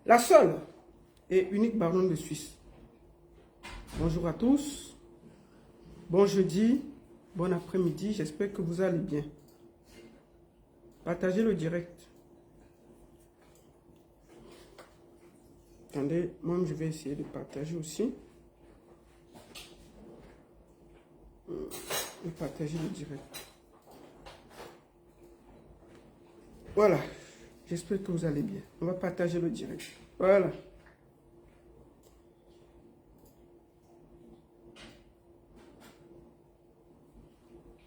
La seule et unique baronne de Suisse. Bonjour à tous. Bon jeudi, bon après-midi. J'espère que vous allez bien. Partagez le direct. Attendez, moi je vais essayer de partager aussi. Et partager le direct. Voilà. J'espère que vous allez bien. On va partager le direct. Voilà.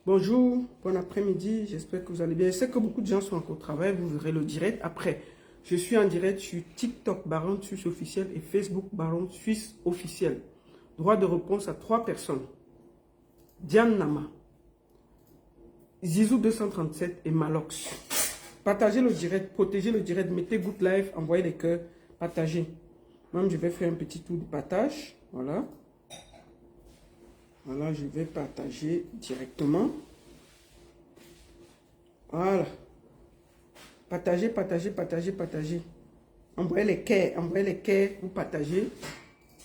Bonjour, bon après-midi, j'espère que vous allez bien. Je sais que beaucoup de gens sont encore au travail, vous verrez le direct après. Je suis en direct sur TikTok, Baronne Suisse officiel et Facebook, Baronne Suisse officiel. Droit de réponse à 3 personnes. Diane Nama, Zizou 237 et Malox. Partagez le direct, protégez le direct, mettez good live, envoyez les cœurs, partagez. Même je vais faire un petit tour de partage, voilà. Voilà, je vais partager directement. Voilà. Partagez, partagez, partagez, partagez. Envoyez les cœurs, vous partagez.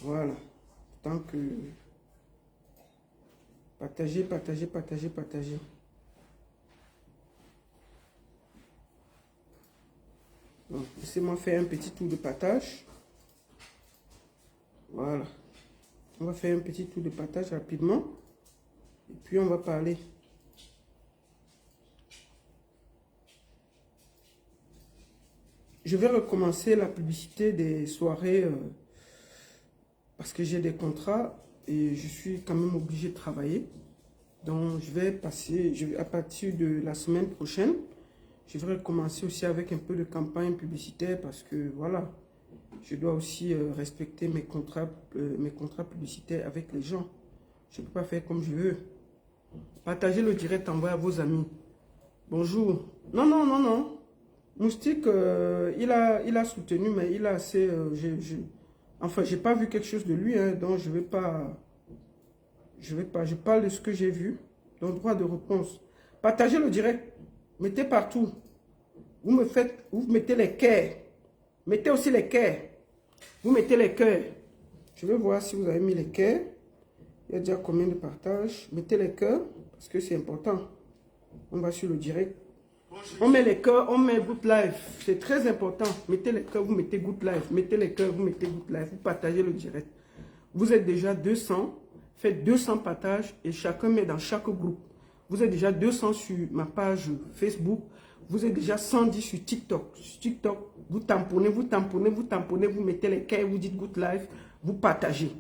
Voilà. Tant que... Partagez, partagez, partagez, partagez. Donc, laissez-moi faire un petit tour de partage. Voilà. On va faire un petit tour de partage rapidement. Et puis on va parler. Je vais recommencer la publicité des soirées parce que j'ai des contrats et je suis quand même obligé de travailler. Donc je vais passer, à partir de la semaine prochaine, je vais recommencer aussi avec un peu de campagne publicitaire parce que voilà, je dois aussi respecter mes contrats publicitaires avec les gens. Je ne peux pas faire comme je veux. Partagez le direct, envoyez à vos amis. Bonjour. Non, non, non, non. Moustique, il a soutenu, mais il a assez... enfin, j'ai pas vu quelque chose de lui, hein, donc je vais pas... Je parle de ce que j'ai vu. Donc, droit de réponse. Partagez le direct. Mettez partout. Vous mettez les cœurs. Mettez aussi les cœurs. Vous mettez les cœurs. Je vais voir si vous avez mis les cœurs. Il y a déjà combien de partages. Mettez les cœurs, parce que c'est important. On va sur le direct. On met les cœurs, on met good live. C'est très important. Mettez les cœurs, vous mettez good live. Mettez les cœurs, vous mettez good live. Vous partagez le direct. Vous êtes déjà 200. Faites 200 partages et chacun met dans chaque groupe. Vous êtes déjà 200 sur ma page Facebook. Vous êtes déjà 110 sur TikTok. Sur TikTok, vous tamponnez, vous tamponnez, vous tamponnez. Vous mettez les cœurs, vous dites good live. Vous partagez.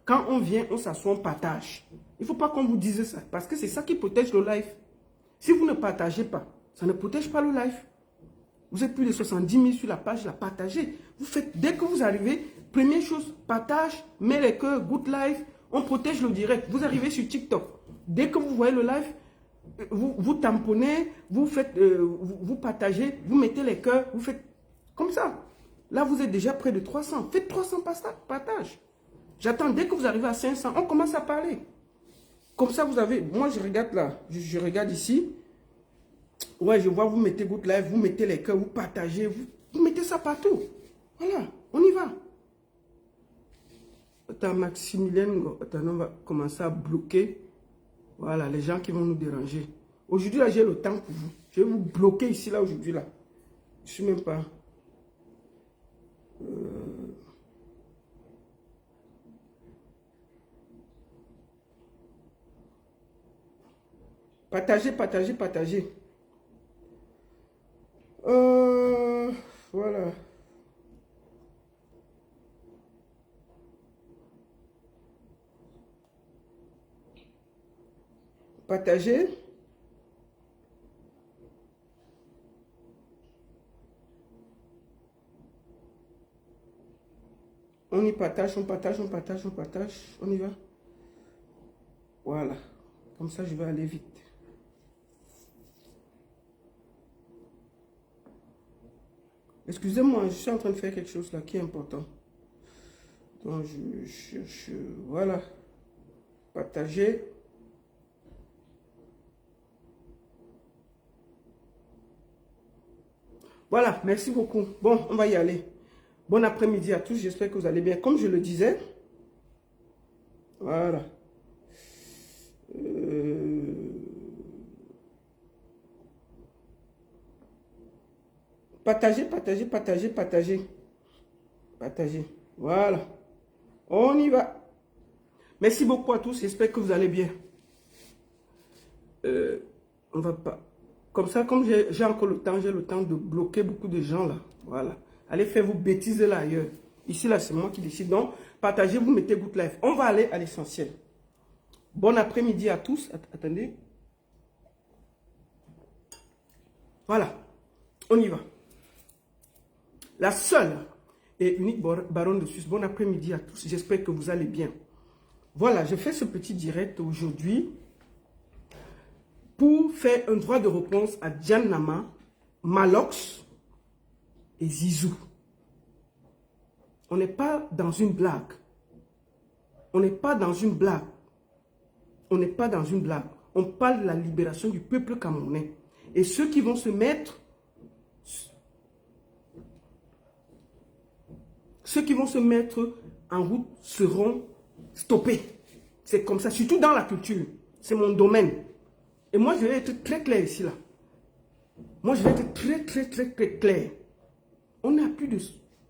Quand on vient, on s'assoit, on partage. Il ne faut pas qu'on vous dise ça. Parce que c'est ça qui protège le live. Si vous ne partagez pas, ça ne protège pas le live. Vous êtes plus de 70 000 sur la page, la partagez. Vous faites, dès que vous arrivez, première chose, partage, mets les cœurs, good live, on protège le direct. Vous arrivez sur TikTok. Dès que vous voyez le live, vous tamponnez, vous faites, vous partagez, vous mettez les cœurs, vous faites comme ça. Là, vous êtes déjà près de 300. Faites 300 partages. J'attends, dès que vous arrivez à 500, on commence à parler. Comme ça, vous avez... Moi, je regarde là. Je regarde ici. Ouais, je vois, vous mettez good live, vous mettez les cœurs, vous partagez. Vous mettez ça partout. Voilà, on y va. Attends, Maximilien, attends, on va commencer à bloquer. Voilà, les gens qui vont nous déranger. Aujourd'hui, là, j'ai le temps pour vous. Je vais vous bloquer ici, là, aujourd'hui, là. Je ne suis même pas... Partagez, partagez, partagez. Voilà. Partagez. On y partage, on partage, on partage, on partage. On y va. Voilà. Comme ça, je vais aller vite. Excusez-moi, je suis en train de faire quelque chose là qui est important. Donc, voilà. Partager. Voilà, merci beaucoup. Bon, on va y aller. Bon après-midi à tous, j'espère que vous allez bien. Comme je le disais, voilà. Partagez, partagez, partagez, partagez. Partagez. Voilà. On y va. Merci beaucoup à tous, j'espère que vous allez bien. On va pas... Comme ça, comme j'ai encore le temps, j'ai le temps de bloquer beaucoup de gens là. Voilà. Allez faire vos bêtises là ailleurs. Ici, là, c'est moi qui décide. Donc, partagez, vous mettez Good Life. On va aller à l'essentiel. Bon après-midi à tous. Attendez. Voilà. On y va. La seule et unique baronne de Suisse. Bon après-midi à tous. J'espère que vous allez bien. Voilà, je fais ce petit direct aujourd'hui pour faire un droit de réponse à Diane Nama, Malox et Zizou. On n'est pas dans une blague. On n'est pas dans une blague. On n'est pas dans une blague. On parle de la libération du peuple camerounais. Et ceux qui vont se mettre... Ceux qui vont se mettre en route seront stoppés. C'est comme ça, surtout dans la culture. C'est mon domaine. Et moi, je vais être très clair ici, là. Moi, je vais être très clair. On a plus de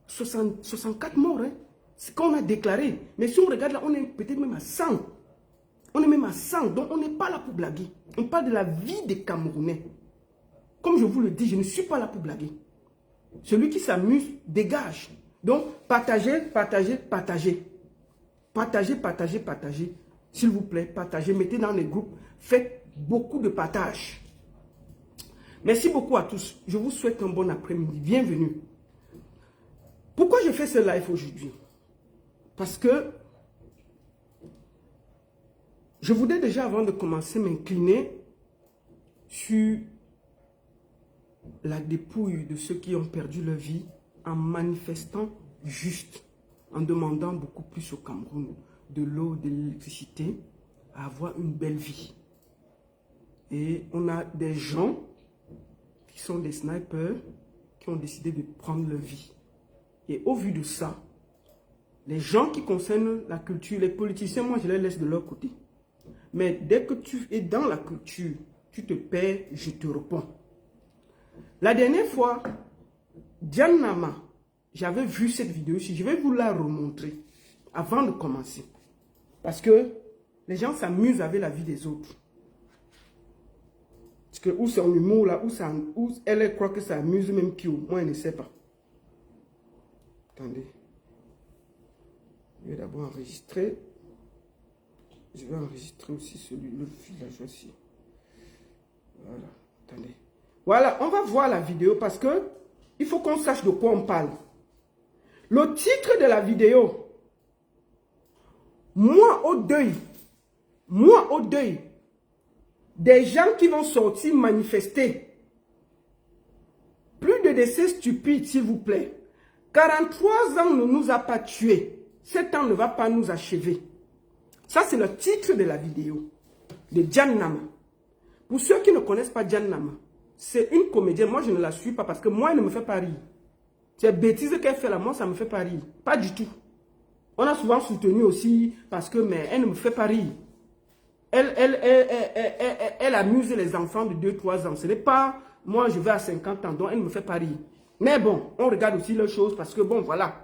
64 morts. Hein. C'est ce qu'on a déclaré. Mais si on regarde là, on est peut-être même à 100. On est même à 100. Donc, on n'est pas là pour blaguer. On parle de la vie des Camerounais. Comme je vous le dis, je ne suis pas là pour blaguer. Celui qui s'amuse, dégage. Donc, partagez, partagez, partagez. Partagez, partagez, partagez. S'il vous plaît, partagez. Mettez dans les groupes. Faites beaucoup de partage. Merci beaucoup à tous. Je vous souhaite un bon après-midi. Bienvenue. Pourquoi je fais ce live aujourd'hui? Parce que je voudrais déjà, avant de commencer, m'incliner sur la dépouille de ceux qui ont perdu leur vie en manifestant juste, en demandant beaucoup plus au Cameroun de l'eau, de l'électricité, à avoir une belle vie. Et on a des gens qui sont des snipers qui ont décidé de prendre leur vie. Et au vu de ça, les gens qui concernent la culture, les politiciens, moi je les laisse de leur côté. Mais dès que tu es dans la culture, tu te perds, je te réponds. La dernière fois, Diane Nama, j'avais vu cette vidéo ici, je vais vous la remontrer avant de commencer. Parce que les gens s'amusent avec la vie des autres. Parce que où c'est en humour là, où elle croit que ça amuse même qui, moi elle ne sais pas. Attendez. Je vais d'abord enregistrer. Je vais enregistrer aussi le village aussi. Voilà. Attendez. Voilà, on va voir la vidéo parce que il faut qu'on sache de quoi on parle. Le titre de la vidéo. Moi au deuil des gens qui vont sortir manifester. Plus de décès stupides, s'il vous plaît. 43 ans ne nous a pas tués. 7 ans ne va pas nous achever. Ça, c'est le titre de la vidéo de Diane Nama. Pour ceux qui ne connaissent pas Diane Nama, c'est une comédienne. Moi, je ne la suis pas parce que moi, elle ne me fait pas rire. Ces bêtises qu'elle fait là, moi, ça ne me fait pas rire. Pas du tout. On a souvent soutenu aussi parce que, mais elle ne me fait pas rire. Elle amuse les enfants de 2-3 ans. Ce n'est pas, moi, je vais à 50 ans, donc elle ne me fait pas rire. Mais bon, on regarde aussi les choses parce que, bon, voilà.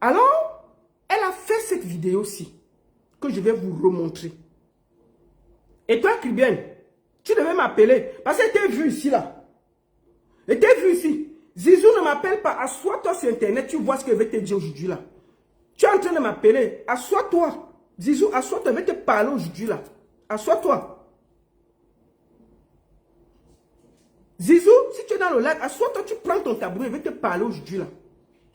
Alors, elle a fait cette vidéo-ci que je vais vous remontrer. Et toi, Kribienne, tu devais m'appeler parce qu'elle t'a vu ici, là. Elle t'a vu ici. Zizou ne m'appelle pas. Assois-toi sur Internet, tu vois ce qu'elle va te dire aujourd'hui, là. Tu es en train de m'appeler. Assois-toi. Zizou, assois-toi, je vais te parler aujourd'hui, là. Assois-toi. Zizou, si tu es dans le live, assois-toi, tu prends ton tabouret, je vais te parler aujourd'hui, là.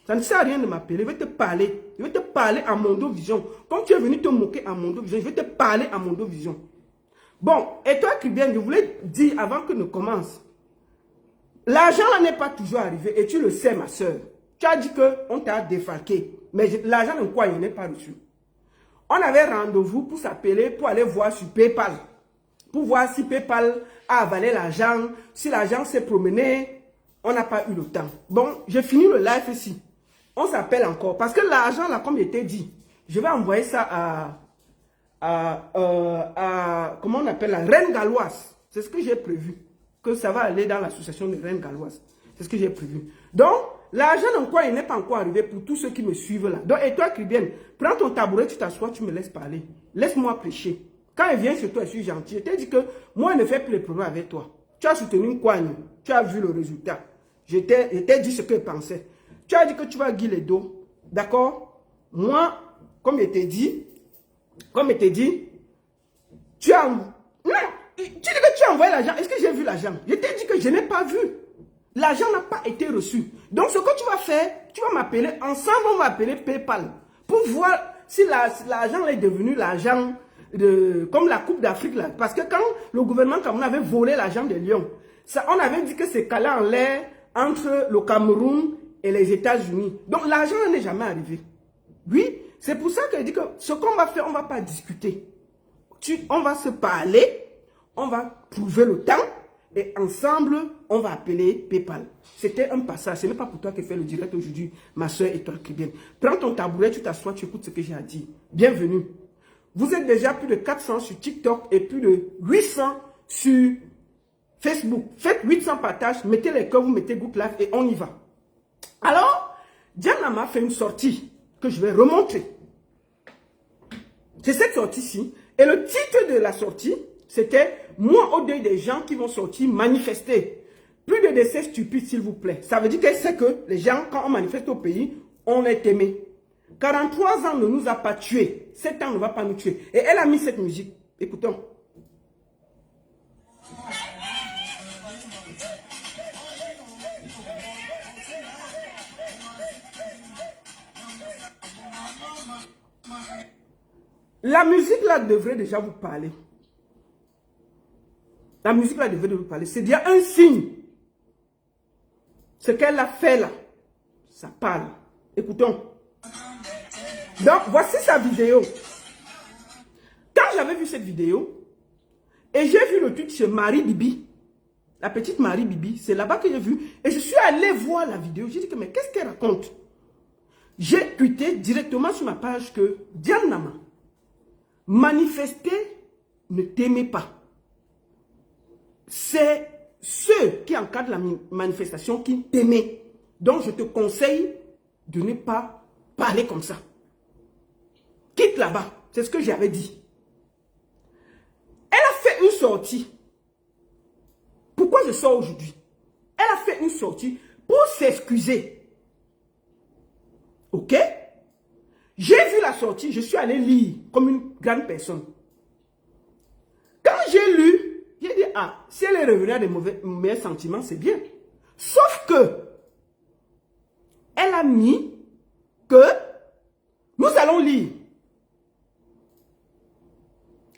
Ça ne sert à rien de m'appeler, je vais te parler. Je vais te parler à Mondo Vision. Comme tu es venu te moquer à Mondo Vision, je vais te parler à Mondo Vision. Bon, et toi, Kribienne, je voulais dire avant que nous commence. L'argent là n'est pas toujours arrivé et tu le sais, ma soeur. Tu as dit qu'on t'a défalqué. Mais l'argent de quoi il n'est pas reçu. On avait rendez-vous pour s'appeler, pour aller voir sur PayPal. Pour voir si PayPal a avalé l'argent, si l'argent s'est promené. On n'a pas eu le temps. Bon, j'ai fini le live ici. On s'appelle encore. Parce que l'argent, là, comme je t'ai dit, je vais envoyer ça comment on appelle la Reine Galloise. C'est ce que j'ai prévu. Que ça va aller dans l'association de Reine Galloise. C'est ce que j'ai prévu. Donc, l'argent encore, il n'est pas encore arrivé pour tous ceux qui me suivent là. Donc, et toi, Cribienne, prends ton tabouret, tu t'assois, tu me laisses parler. Laisse-moi prêcher. Quand il vient chez toi, je suis gentil. Je t'ai dit que moi, je ne fais plus les problèmes avec toi. Tu as soutenu une coigne. Tu as vu le résultat. Je t'ai dit ce que je pensais. Tu as dit que tu vas guider les dos. D'accord? Moi, comme je t'ai dit, tu as... Non, tu dis que tu as envoyé l'argent. Est-ce que j'ai vu l'argent? Je t'ai dit que je n'ai pas vu. L'argent n'a pas été reçu. Donc, ce que tu vas faire, tu vas m'appeler. Ensemble, on va appeler PayPal. Pour voir si l'argent est devenu l'argent comme la Coupe d'Afrique. Parce que quand le gouvernement Cameroun avait volé l'argent des Lions, on avait dit que c'est calé en l'air entre le Cameroun et les États-Unis. Donc, l'argent n'est jamais arrivé. Oui, c'est pour ça que je dis que ce qu'on va faire, on ne va pas discuter. On va se parler, on va trouver le temps et ensemble, on va appeler PayPal. C'était un passage. Ce n'est pas pour toi qui fais le direct aujourd'hui, ma soeur et toi qui viens. Prends ton tabouret, tu t'assois, tu écoutes ce que j'ai à dire. Bienvenue. Vous êtes déjà plus de 400 sur TikTok et plus de 800 sur Facebook. Faites 800 partages, mettez les cœurs, vous mettez Good Life et on y va. Alors, Diana m'a fait une sortie que je vais remontrer. C'est cette sortie-ci. Et le titre de la sortie, c'était « Moi au deuil des gens qui vont sortir manifester. Plus de décès stupides, s'il vous plaît. » Ça veut dire qu'elle sait que les gens, quand on manifeste au pays, on est aimé. 43 ans ne nous a pas tués. 7 ans ne va pas nous tuer. Et elle a mis cette musique. Écoutons. La musique là devrait déjà vous parler. La musique là devrait vous parler. C'est déjà un signe. Ce qu'elle a fait là, ça parle. Écoutons. Donc, voici sa vidéo. Quand j'avais vu cette vidéo, et j'ai vu le tweet chez Marie Bibi, la petite Marie Bibi, c'est là-bas que j'ai vu, et je suis allé voir la vidéo. J'ai dit que, mais qu'est-ce qu'elle raconte? J'ai tweeté directement sur ma page que Diane Nama, manifester ne t'aimez pas. C'est ceux qui encadrent la manifestation qui t'aimaient. Donc, je te conseille de ne pas parler comme ça. Quitte là-bas. C'est ce que j'avais dit. Elle a fait une sortie. Pourquoi je sors aujourd'hui? Elle a fait une sortie pour s'excuser. Ok? J'ai vu la sortie, je suis allé lire comme une grande personne. Quand j'ai lu, j'ai dit, ah, si elle est revenue à des mauvais sentiments, c'est bien. Sauf que, elle a mis que nous allons lire.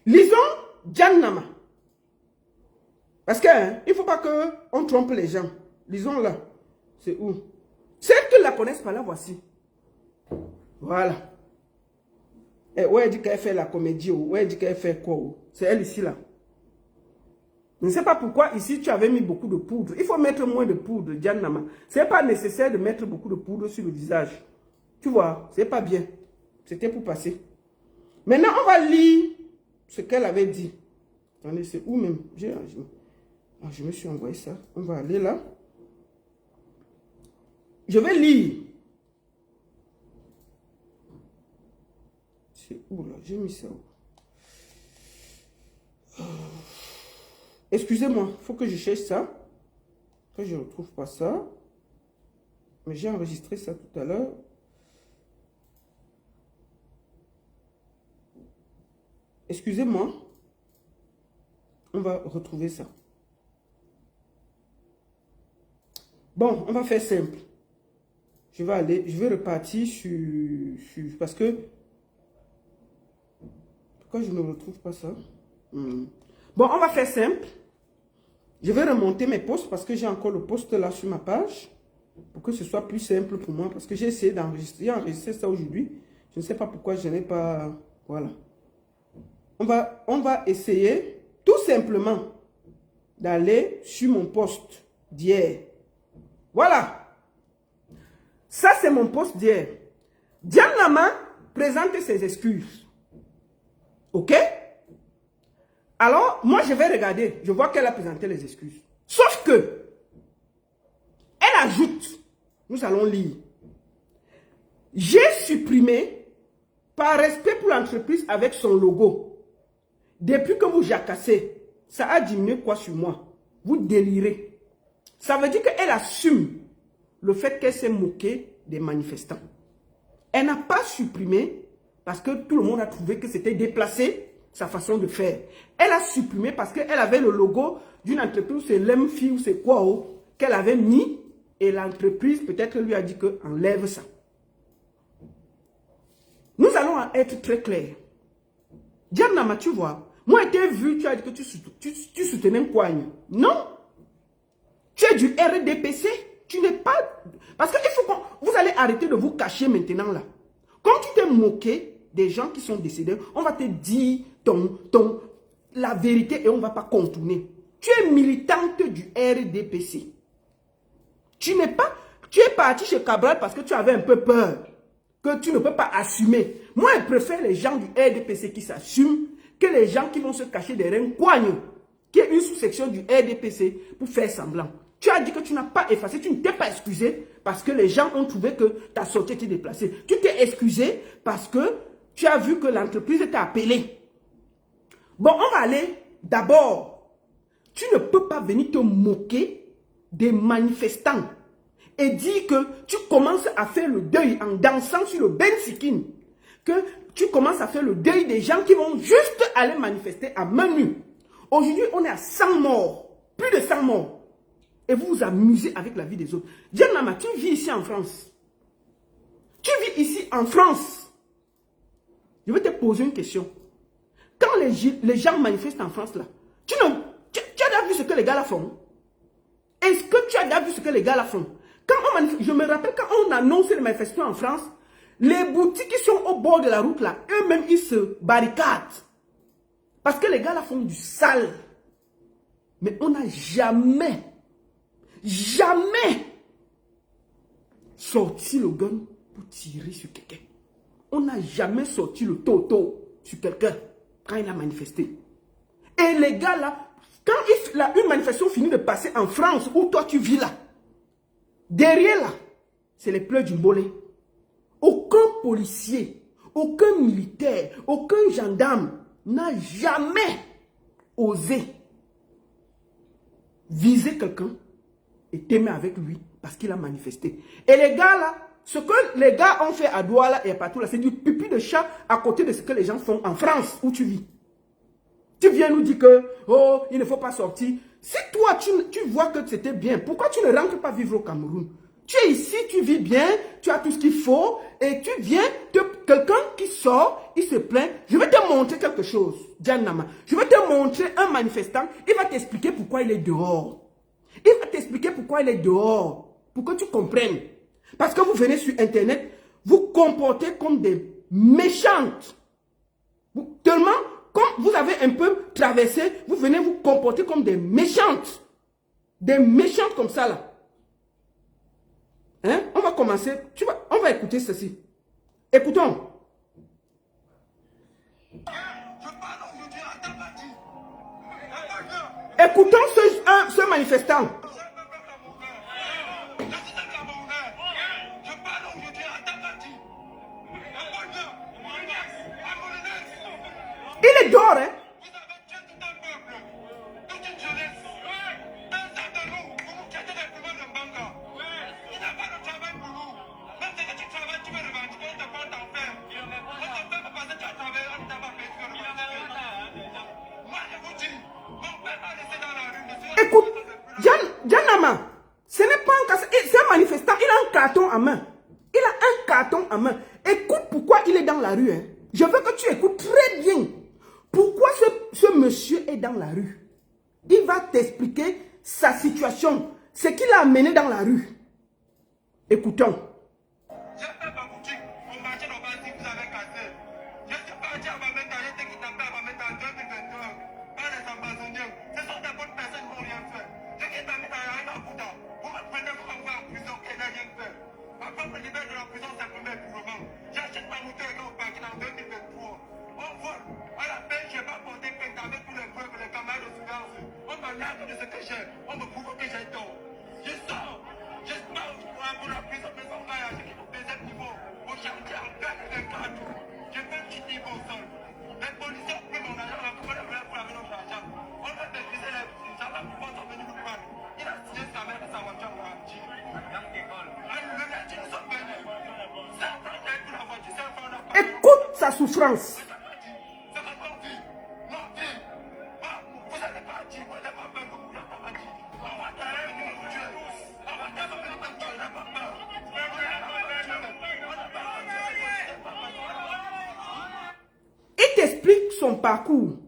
Lisons Diane Nama. Parce qu'il ne faut pas qu'on trompe les gens. Lisons là. C'est où? Celles qui ne la connaissent pas, là, voici. Voilà. Et où elle dit qu'elle fait la comédie, où elle dit qu'elle fait quoi? C'est elle ici, là. Je ne sais pas pourquoi ici tu avais mis beaucoup de poudre. Il faut mettre moins de poudre, Diane Nama. Ce n'est pas nécessaire de mettre beaucoup de poudre sur le visage. Tu vois, c'est pas bien. C'était pour passer. Maintenant, on va lire ce qu'elle avait dit. Attendez, c'est où même? Je me suis envoyé ça. On va aller là. Je vais lire. C'est où là? J'ai mis ça où? Excusez-moi, il faut que je cherche ça. Que je ne retrouve pas ça. Mais j'ai enregistré ça tout à l'heure. Excusez-moi. On va retrouver ça. Bon, on va faire simple. Je vais repartir sur parce que... Pourquoi je ne retrouve pas ça? Bon, on va faire simple. Je vais remonter mes posts parce que j'ai encore le post là sur ma page. Pour que ce soit plus simple pour moi. Parce que j'ai essayé d'enregistrer. J'ai enregistré ça aujourd'hui. Je ne sais pas pourquoi je n'ai pas... Voilà. On va essayer tout simplement d'aller sur mon post d'hier. Voilà. Ça, c'est mon post d'hier. Diane Nama présente ses excuses. OK? Alors, moi, je vais regarder. Je vois qu'elle a présenté les excuses. Sauf que, elle ajoute, nous allons lire. J'ai supprimé, par respect pour l'entreprise avec son logo. Depuis que vous jacassez, ça a diminué quoi sur moi? Vous délirez. Ça veut dire qu'elle assume le fait qu'elle s'est moquée des manifestants. Elle n'a pas supprimé parce que tout le monde a trouvé que c'était déplacé sa façon de faire. Elle a supprimé parce qu'elle avait le logo d'une entreprise, c'est l'EMFI ou c'est quoi, qu'elle avait mis et l'entreprise peut-être lui a dit que enlève ça. Nous allons être très clairs. Diane Nama, tu vois, moi je t'ai vu, tu as dit que tu soutenais un coigne. Non. Tu es du RDPC. Tu n'es pas... Parce qu'il faut qu'on... Vous allez arrêter de vous cacher maintenant là. Comme tu t'es moqué des gens qui sont décédés, on va te dire la vérité et on ne va pas contourner. Tu es militante du RDPC. Tu n'es pas... Tu es parti chez Cabral parce que tu avais un peu peur. Que tu ne peux pas assumer. Moi, je préfère les gens du RDPC qui s'assument que les gens qui vont se cacher derrière un coigne, qui est une sous-section du RDPC pour faire semblant. Tu as dit que tu n'as pas effacé, tu ne t'es pas excusé parce que les gens ont trouvé que ta sortie était déplacée. Tu t'es excusé parce que tu as vu que l'entreprise t'a appelé. Bon, on va aller d'abord. Tu ne peux pas venir te moquer des manifestants et dire que tu commences à faire le deuil en dansant sur le Ben Sikin. Que tu commences à faire le deuil des gens qui vont juste aller manifester à main nue. Aujourd'hui, on est à 100 morts. Plus de 100 morts. Et vous vous amusez avec la vie des autres. Diane Nama, tu vis ici en France. Tu vis ici en France. Je vais te poser une question. Quand les gens manifestent en France, là, tu as déjà vu ce que les gars là font? Est-ce que tu as déjà vu ce que les gars là font? Je me rappelle quand on annonce les manifestations en France, les boutiques qui sont au bord de la route là, eux-mêmes, ils se barricadent. Parce que les gars là font du sale. Mais on n'a jamais sorti le gun pour tirer sur quelqu'un. On n'a jamais sorti le toto sur quelqu'un quand il a manifesté. Et les gars là, quand une manifestation finit de passer en France, où toi tu vis là, derrière là, c'est les pleurs du Mbolé. Aucun policier, aucun militaire, aucun gendarme n'a jamais osé viser quelqu'un et t'aimer avec lui parce qu'il a manifesté. Et les gars là, ce que les gars ont fait à Douala et partout là, c'est du pipi de chat à côté de ce que les gens font en France où tu vis. Tu viens nous dire que, oh, il ne faut pas sortir. Si toi, tu vois que c'était bien, pourquoi tu ne rentres pas vivre au Cameroun? Tu es ici, tu vis bien, tu as tout ce qu'il faut, et tu viens, quelqu'un qui sort, il se plaint. Je vais te montrer quelque chose, Diane Nama. Je vais te montrer un manifestant, il va t'expliquer pourquoi il est dehors. Il va t'expliquer pourquoi il est dehors, pour que tu comprennes. Parce que vous venez sur Internet, vous comportez comme des méchantes. Tellement, comme vous avez un peu traversé, vous venez vous comporter comme des méchantes. Des méchantes comme ça là. Hein? On va commencer, on va écouter ceci. Écoutons. Écoutons ce manifestant. Il est dehors, hein? Écoute, Diane Nama, ce n'est pas un casse, c'est un manifestant, il a un carton en main. Il a un carton en main. Écoute pourquoi il est dans la rue. Hein. Je veux que tu écoutes très bien. Pourquoi ce monsieur est dans la rue? Il va t'expliquer sa situation, ce qu'il a amené dans la rue. Écoutons. femme me libère de la prison, c'est pour mes mouvements. J'achète ma moto et au parking en 2023. On vole. À la peine, je n'ai pas porté plainte avec tous les preuves, les camarades de surveillance. On me nargue de ce que j'ai. On me prouve que j'ai tort. Je sors. J'espère pour la prison, mais on va acheter au deuxième niveau. Au chantier en 2024. Je fais un petit niveau au sol. Les policiers ont pris mon argent, on a coupé le vrai pour amener notre argent. On va maîtriser les gendarmes qui vont venir nous prendre. Il a signé sa mère et sa voiture en Ramji. Le lundi, nous sommes venus. Ça a pris la voiture, ça a pris la voiture. Écoute sa souffrance. Il t'explique son parcours.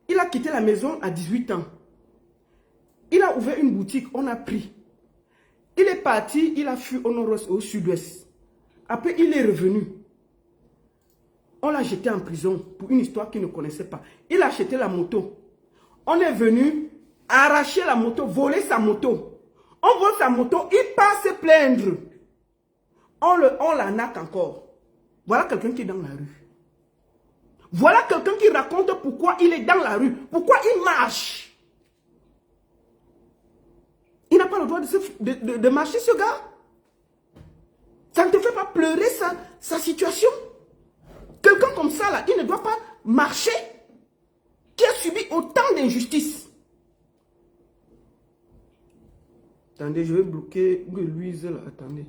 Il a quitté la maison à 18 ans. Il a ouvert une boutique, on a pris. Il est parti, il a fui au nord-ouest, au sud-ouest. Après, il est revenu. On l'a jeté en prison pour une histoire qu'il ne connaissait pas. Il a acheté la moto. On est venu arracher la moto, voler sa moto. On vole sa moto, il part se plaindre. On l'arnaque encore. Voilà quelqu'un qui est dans la rue. Voilà quelqu'un qui raconte pourquoi il est dans la rue. Pourquoi il marche. Il n'a pas le droit de marcher, ce gars. Ça ne te fait pas pleurer sa situation. Quelqu'un comme ça, là, il ne doit pas marcher. Qui a subi autant d'injustice. Attendez, je vais bloquer Louise, là. Attendez.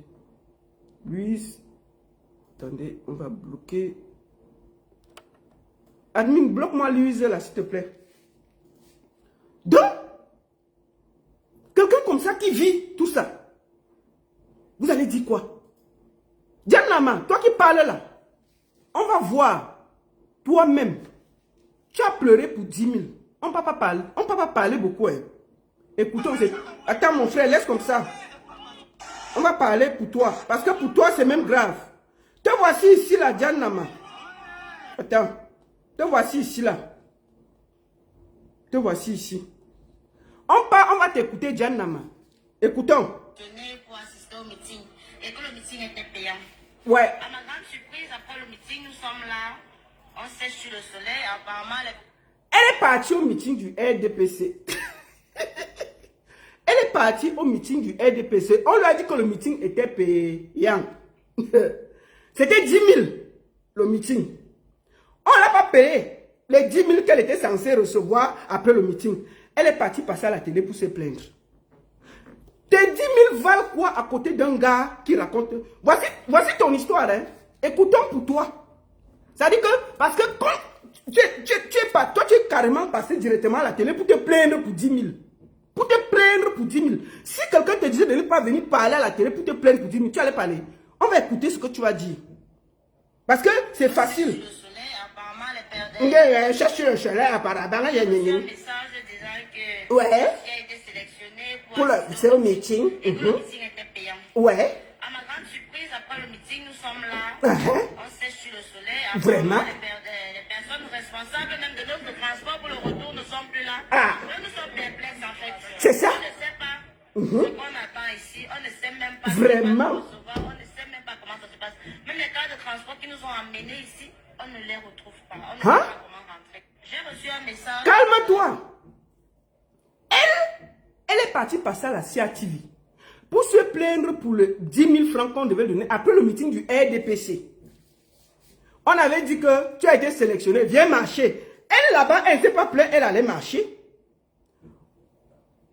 Louise. Attendez, on va bloquer. Admin, bloque-moi Louise, là, s'il te plaît. Donc, quelqu'un comme ça qui vit tout ça, vous allez dire quoi? Dianama, toi qui parles là, on va voir toi-même. Tu as pleuré pour 10 000. On ne peut pas parler beaucoup. Hein. Écoutons, attends mon frère, laisse comme ça. On va parler pour toi. Parce que pour toi, c'est même grave. Te voici ici là, Dianama. Attends. Te voici ici là. Te voici ici. On va t'écouter, Dianama. Écoutons. Je venais pour assister au meeting. Et que le meeting était payant. Ouais. À ma grande surprise, après le meeting, nous sommes là. On sèche sur le soleil. Apparemment, Elle est partie au meeting du RDPC. Elle est partie au meeting du RDPC. On lui a dit que le meeting était payant. C'était 10 000, le meeting. On ne l'a pas payé. Les 10 000 qu'elle était censée recevoir après le meeting. Elle est partie passer à la télé pour se plaindre. Tes 10 000 valent quoi à côté d'un gars qui raconte... Voici ton histoire. Hein. Écoutons pour toi. Ça dit que... Parce que quand tu es carrément passé directement à la télé pour te plaindre pour 10 000. Pour te plaindre pour 10 000. Si quelqu'un te disait de ne pas venir parler à la télé pour te plaindre pour 10 000, tu allais parler. On va écouter ce que tu vas dire. Parce que c'est facile. apparemment, Cherche le chalet, apparemment, il y a un message disant que ouais. qui a été sélectionné pour C'est au meeting. et que le meeting était payant. Ouais. À ma grande surprise, après le meeting, nous sommes là. Uh-huh. On sèche sur le soleil. Vraiment? Les personnes responsables même de notre transport pour le retour ne sont plus là. Ah. Nous sommes perplexes en fait. C'est ça? On ne sait pas ce qu'on attend ici. On ne sait même pas Vraiment? on ne sait même pas comment ça se passe. Même les cas de transport qui nous ont amenés ici, on ne les retrouve pas. On ne sait pas comment rentrer. J'ai reçu un message. Calme-toi. Elle est partie passer à la CATV pour se plaindre pour les 10 000 francs qu'on devait donner après le meeting du RDPC. On avait dit que tu as été sélectionné, viens marcher. Elle là-bas, elle ne s'est pas plainte, elle allait marcher.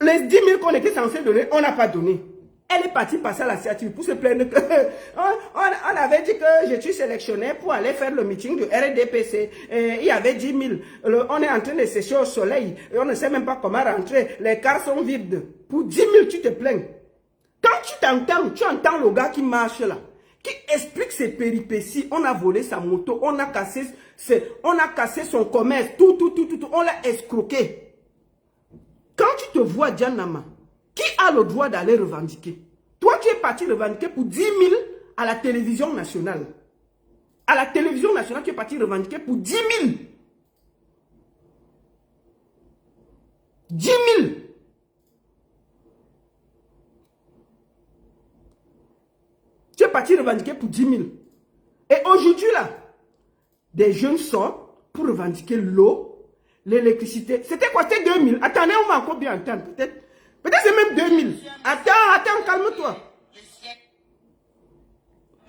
Les 10 000 qu'on était censé donner, on n'a pas donné. Elle est partie passer à la CATV pour se plaindre que on avait dit que je suis sélectionné pour aller faire le meeting du RDPC. Il y avait 10 000. On est en train de sécher au soleil. Et on ne sait même pas comment rentrer. Les cars sont vides. Pour 10 000, tu te plains. Quand tu entends le gars qui marche là, qui explique ses péripéties. On a volé sa moto, on a cassé son commerce, tout. On l'a escroqué. Quand tu te vois, Dianama, qui a le droit d'aller revendiquer? Toi, tu es parti revendiquer pour 10 000 à la télévision nationale. À la télévision nationale, tu es parti revendiquer pour 10 000. 10 000. parti revendiquer pour 10 000. Et aujourd'hui, là, des jeunes sortent pour revendiquer l'eau, l'électricité. C'était quoi? C'était 2 000. Attendez, on va encore bien entendre. Peut-être c'est même 2 000. Attends, calme-toi.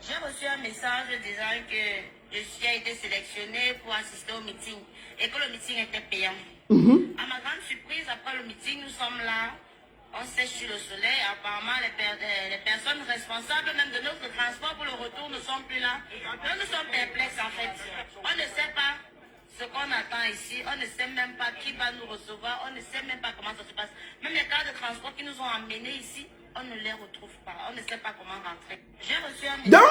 J'ai reçu un message disant que je suis été sélectionnée pour assister au meeting et que le meeting était payant. À ma grande surprise, après le meeting, nous sommes là, on sèche sur le soleil. Apparemment, les personnes responsables même de notre transport pour le retour ne sont plus là. Nous sommes perplexes en fait. On ne sait pas ce qu'on attend ici, on ne sait même pas qui va nous recevoir, on ne sait même pas comment ça se passe. Même les cars de transport qui nous ont emmenés ici, on ne les retrouve pas, on ne sait pas comment rentrer. J'ai reçu un message. Donc,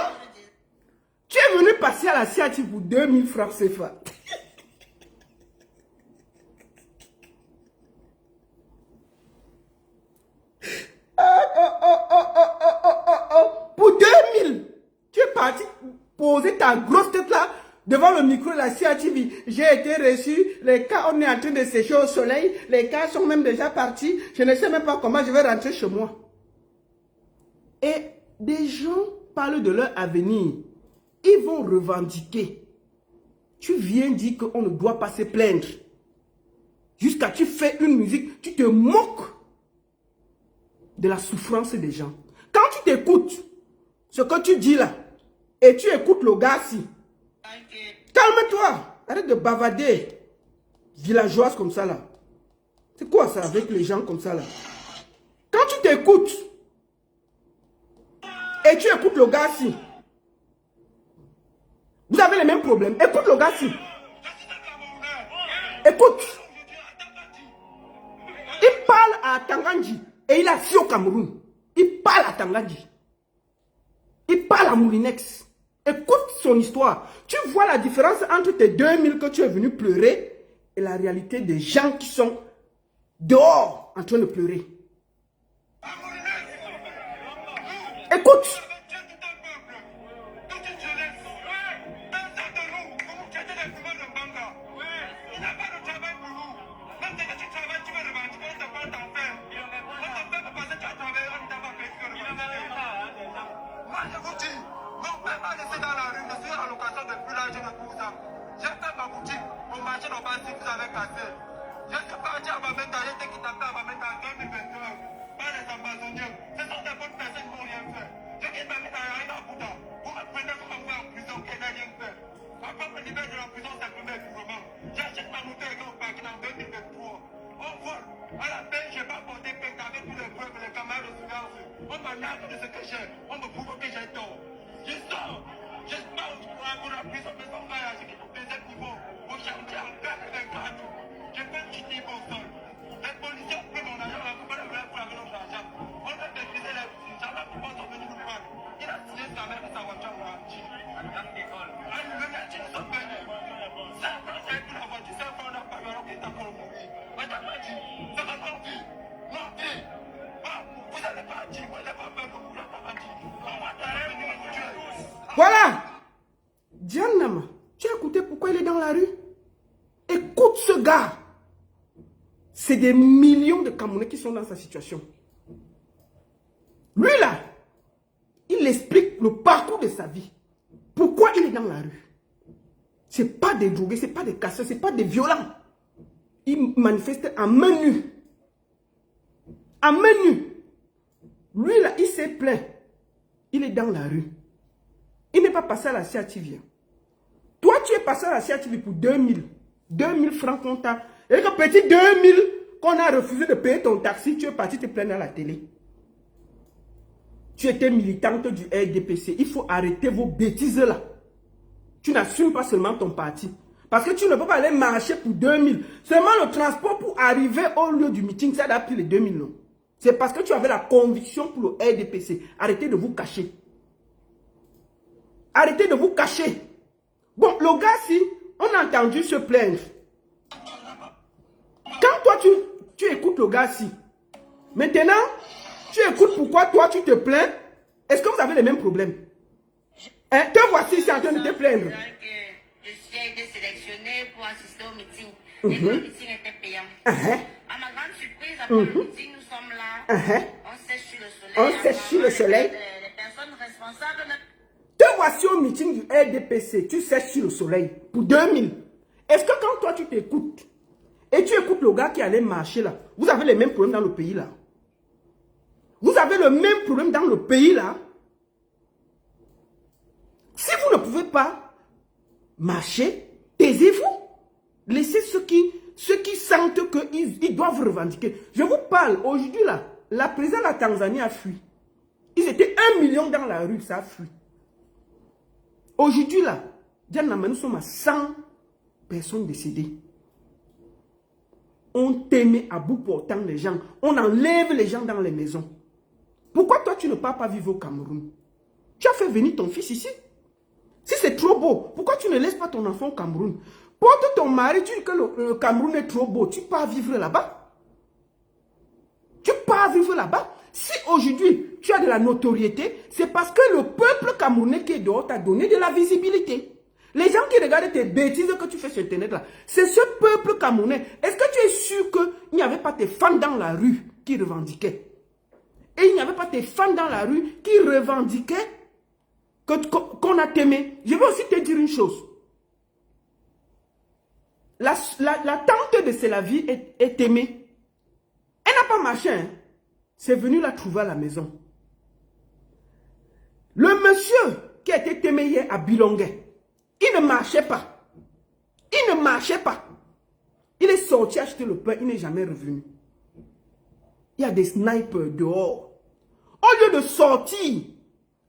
tu es venu passer à la CIATI pour 2000 francs CFA. Pour 2000, tu es parti poser ta grosse tête là devant le micro de la CIATV. J'ai été reçu, les cas on est en train de sécher au soleil, les cas sont même déjà partis, je ne sais même pas comment je vais rentrer chez moi. Et des gens parlent de leur avenir, ils vont revendiquer. Tu viens dire qu'on ne doit pas se plaindre. Jusqu'à tu fais une musique, tu te moques de la souffrance des gens. Quand tu t'écoutes, ce que tu dis là, et tu écoutes le gars ci, calme-toi, arrête de bavader, villageoise comme ça là. C'est quoi ça avec les gens comme ça là? Quand tu t'écoutes, et tu écoutes le gars ci, vous avez les mêmes problèmes. Écoute le gars ci. Écoute. Il parle à Tangandji et il a fui au Cameroun. Il parle à Tangandji. Il parle à Moulinex. Écoute son histoire. Tu vois la différence entre tes 2000 que tu es venu pleurer et la réalité des gens qui sont dehors en train de pleurer. Écoute. Voilà. Diane Nama, tu as écouté pourquoi il est dans la rue? Écoute ce gars. C'est des millions de Camerounais qui sont dans sa situation. Lui là, il explique le parcours de sa vie. Pourquoi il est dans la rue? Ce n'est pas des drogués, ce n'est pas des casseurs, ce n'est pas des violents. Il manifeste à main nue. À main nue. Lui là, il s'est plaint. Il est dans la rue. Il n'est pas passé à la CIATV. Toi, tu es passé à la CIATV pour 2000. 2000 francs qu'on t'a. Et que petit 2000 qu'on a refusé de payer ton taxi, tu es parti te plaindre à la télé. Tu étais militante du RDPC. Il faut arrêter vos bêtises là. Tu n'assumes pas seulement ton parti. Parce que tu ne peux pas aller marcher pour 2000. Seulement le transport pour arriver au lieu du meeting, ça a pris les 2000. C'est parce que tu avais la conviction pour le RDPC. Arrêtez de vous cacher. Arrêtez de vous cacher. Bon, le gars, si, on a entendu se plaindre. Quand toi, tu écoutes le gars, si, maintenant, tu écoutes pourquoi toi, tu te plains. Est-ce que vous avez les mêmes problèmes? Hein? Te voici, c'est en train de te plaindre. Je suis été sélectionnée pour assister au meeting. Et le meeting était payant. À ma grande surprise, après le meeting, nous sommes là. On sèche sur le soleil. On sèche sur le soleil. Les personnes responsables responsable. Te voici au meeting du RDPC, tu sèches sur le soleil pour 2000. Est-ce que quand toi tu t'écoutes et tu écoutes le gars qui allait marcher là, vous avez les mêmes problèmes dans le pays là? Vous avez le même problème dans le pays là? Si vous ne pouvez pas marcher, taisez-vous. Laissez ceux qui sentent qu'ils doivent revendiquer. Je vous parle, aujourd'hui là, la présidente de la Tanzanie a fui. Ils étaient 1 million dans la rue, ça a fui. Aujourd'hui là, nous sommes à 100 personnes décédées. On t'aimait à bout portant les gens. On enlève les gens dans les maisons. Pourquoi toi tu ne pars pas vivre au Cameroun? Tu as fait venir ton fils ici. Si c'est trop beau, pourquoi tu ne laisses pas ton enfant au Cameroun? Porte ton mari, tu dis que le Cameroun est trop beau, tu pars vivre là-bas. Tu pars vivre là-bas. Si aujourd'hui tu as de la notoriété, c'est parce que le peuple camerounais qui est dehors t'a donné de la visibilité. Les gens qui regardent tes bêtises que tu fais sur Internet là, c'est ce peuple camerounais. Est-ce que tu es sûr qu'il n'y avait pas tes fans dans la rue qui revendiquaient? Et il n'y avait pas tes fans dans la rue qui revendiquaient qu'on a t'aimé. Je vais aussi te dire une chose. La tante de Sélavie est aimée. Elle n'a pas marché. Hein. C'est venu la trouver à la maison. Le monsieur qui a été aimé hier à Bilongué, il ne marchait pas. Il ne marchait pas. Il est sorti acheter le pain, il n'est jamais revenu. Il y a des snipers dehors. Au lieu de sortir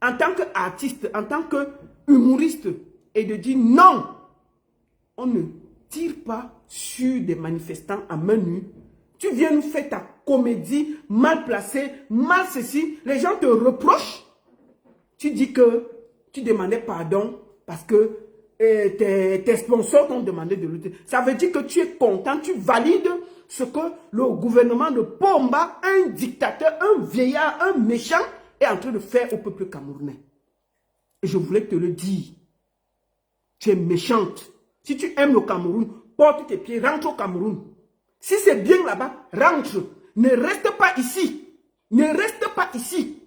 en tant qu'artiste, en tant qu'humoriste, et de dire non, on ne tire pas sur des manifestants à main nue. Tu viens nous faire ta comédie mal placée, mal ceci. Les gens te reprochent. Tu dis que tu demandais pardon parce que tes sponsors t'ont demandé de lutter. Ça veut dire que tu es content, tu valides ce que le gouvernement de Pomba, un dictateur, un vieillard, un méchant, est en train de faire au peuple camerounais. Et je voulais te le dire. Tu es méchante. Si tu aimes le Cameroun, porte tes pieds, rentre au Cameroun. Si c'est bien là-bas, rentre. Ne reste pas ici. Ne reste pas ici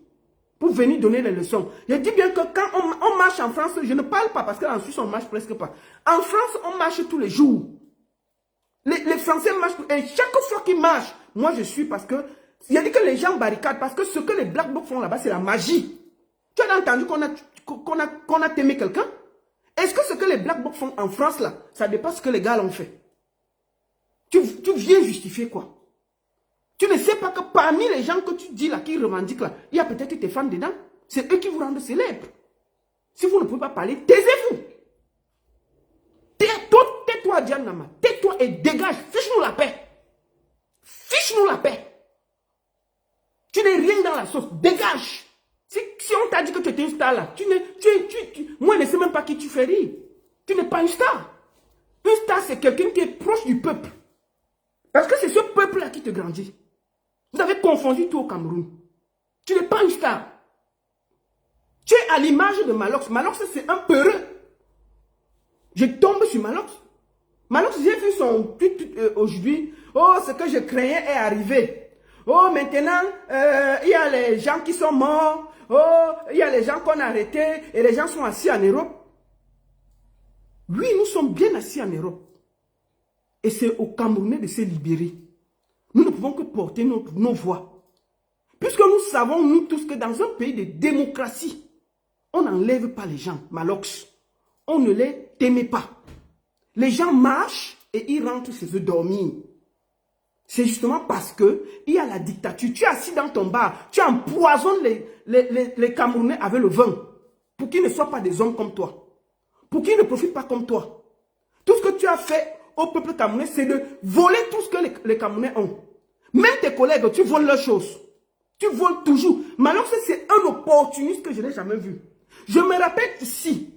pour venir donner les leçons. Je dis bien que quand on marche en France, je ne parle pas parce qu'en Suisse, on ne marche presque pas. En France, on marche tous les jours. Les Français marchent. Et chaque fois qu'ils marchent, moi je suis parce que... Il y a dit que les gens barricadent parce que ce que les Black Blocs font là-bas, c'est la magie. Tu as entendu qu'on a aimé quelqu'un? Est-ce que ce que les Black Blocs font en France là, ça dépasse ce que les gars l'ont fait? Tu viens justifier quoi? Tu ne sais pas que parmi les gens que tu dis là, qui revendiquent là, il y a peut-être tes fans dedans. C'est eux qui vous rendent célèbres. Si vous ne pouvez pas parler, taisez-vous. Tais-toi, Diane Nama. Tais-toi et dégage. Fiche-nous la paix. Fiche-nous la paix. Tu n'es rien dans la sauce. Dégage. Si on t'a dit que tu étais une star là, moi je ne sais même pas qui tu fais rire. Tu n'es pas une star. Une star, c'est quelqu'un qui est proche du peuple. Parce que c'est ce peuple-là qui te grandit. Vous avez confondu tout au Cameroun. Tu n'es pas une star. Tu es à l'image de Malox. Malox, c'est un peureux. Je tombe sur Malox. Malox, j'ai vu son tweet aujourd'hui. Oh, ce que je craignais est arrivé. Oh, maintenant, il y a les gens qui sont morts. Oh, il y a les gens qu'on a arrêtés. Et les gens sont assis en Europe. Oui, nous sommes bien assis en Europe. Et c'est aux Camerounais de se libérer. Nous ne pouvons que porter nos voix. Puisque nous savons, nous tous, que dans un pays de démocratie, on n'enlève pas les gens, Malox. On ne les t'aimait pas. Les gens marchent et ils rentrent chez eux dormir. C'est justement parce qu'il y a la dictature. Tu es assis dans ton bar, tu empoisonnes les Camerounais avec le vin. Pour qu'ils ne soient pas des hommes comme toi. Pour qu'ils ne profitent pas comme toi. Tout ce que tu as fait au peuple camerounais, c'est de voler tout ce que les Camerounais ont. Même tes collègues, tu voles leurs choses. Tu voles toujours. Mais alors c'est un opportuniste que je n'ai jamais vu. Je me rappelle ici,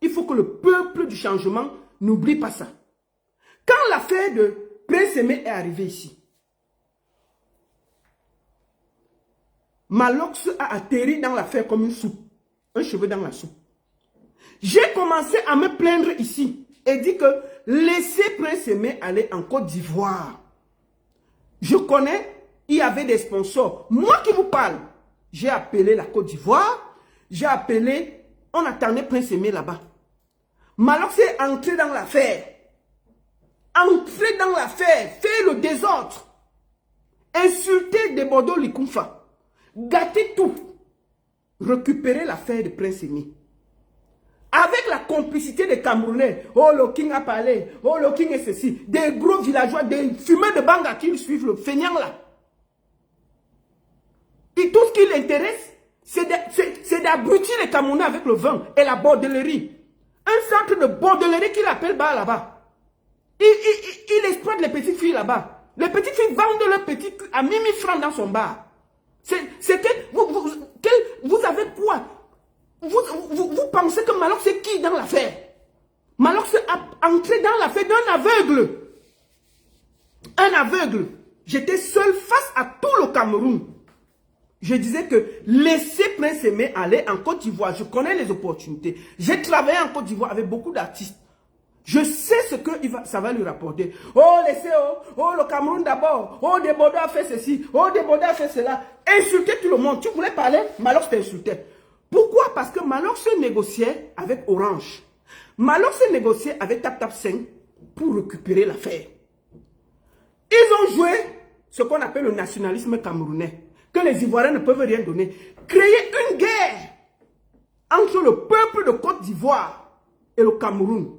il faut que le peuple du changement n'oublie pas ça. Quand l'affaire de Prince Aimé est arrivée ici, Malox a atterri dans l'affaire comme une soupe. Un cheveu dans la soupe. J'ai commencé à me plaindre ici et dit que laissez Prince Aimé aller en Côte d'Ivoire. Je connais, il y avait des sponsors. Moi qui vous parle, j'ai appelé la Côte d'Ivoire. j'ai appelé, on attendait Prince Aimé là-bas. Malox est entré dans l'affaire. Entré dans l'affaire, fait le désordre. Insulter des Bordeaux Likumfa. Gâter tout. Récupérer l'affaire de Prince Aimé. Avec la complicité des Camerounais. Oh, le King a parlé. Oh, le King est ceci. Des gros villageois, des fumeurs de Banga qui suivent le feignant là. Et tout ce qui l'intéresse, c'est d'abrutir les Camerounais avec le vin et la bordellerie. Un centre de bordellerie qu'il appelle bas là-bas. Il exploite les petites filles là-bas. Les petites filles vendent leurs petits culs à 1000 francs dans son bar. C'est que vous avez quoi? Vous pensez que Malox c'est qui dans l'affaire? Malox a entré dans l'affaire d'un aveugle. Un aveugle. J'étais seul face à tout le Cameroun. Je disais que laissez Prince Aimé aller en Côte d'Ivoire. Je connais les opportunités. J'ai travaillé en Côte d'Ivoire avec beaucoup d'artistes. Je sais ce que ça va lui rapporter. Oh, laissez, oh, le Cameroun d'abord. Oh, Desbordeaux a fait ceci. Oh, Desbordeaux a fait cela. Insulter tout le monde. Tu voulais parler, Malox t'insultait. Pourquoi? Parce que Malox se négociait avec Orange. Malox se négociait avec TapTap5 pour récupérer l'affaire. Ils ont joué ce qu'on appelle le nationalisme camerounais. Que les Ivoiriens ne peuvent rien donner. Créer une guerre entre le peuple de Côte d'Ivoire et le Cameroun.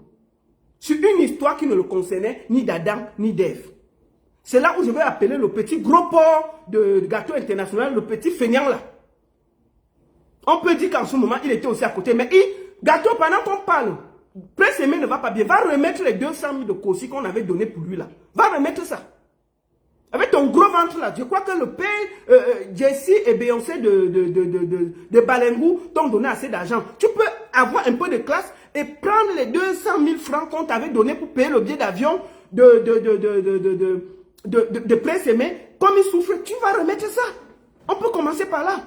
Sur une histoire qui ne le concernait ni d'Adam ni d'Ève. C'est là où je vais appeler le petit gros porc de gâteau international, le petit feignant là. On peut dire qu'en ce moment, il était aussi à côté. Mais gâteau, pendant qu'on parle, Prince Aimé ne va pas bien. Va remettre les 200 000 de Kossi qu'on avait donné pour lui là. Va remettre ça. Avec ton gros ventre là, je crois que le père Jessie et Beyoncé de Balengou t'ont donné assez d'argent. Tu peux avoir un peu de classe et prendre les 200 000 francs qu'on t'avait donné pour payer le billet d'avion de Prince Aimé. Comme il souffre, tu vas remettre ça. On peut commencer par là.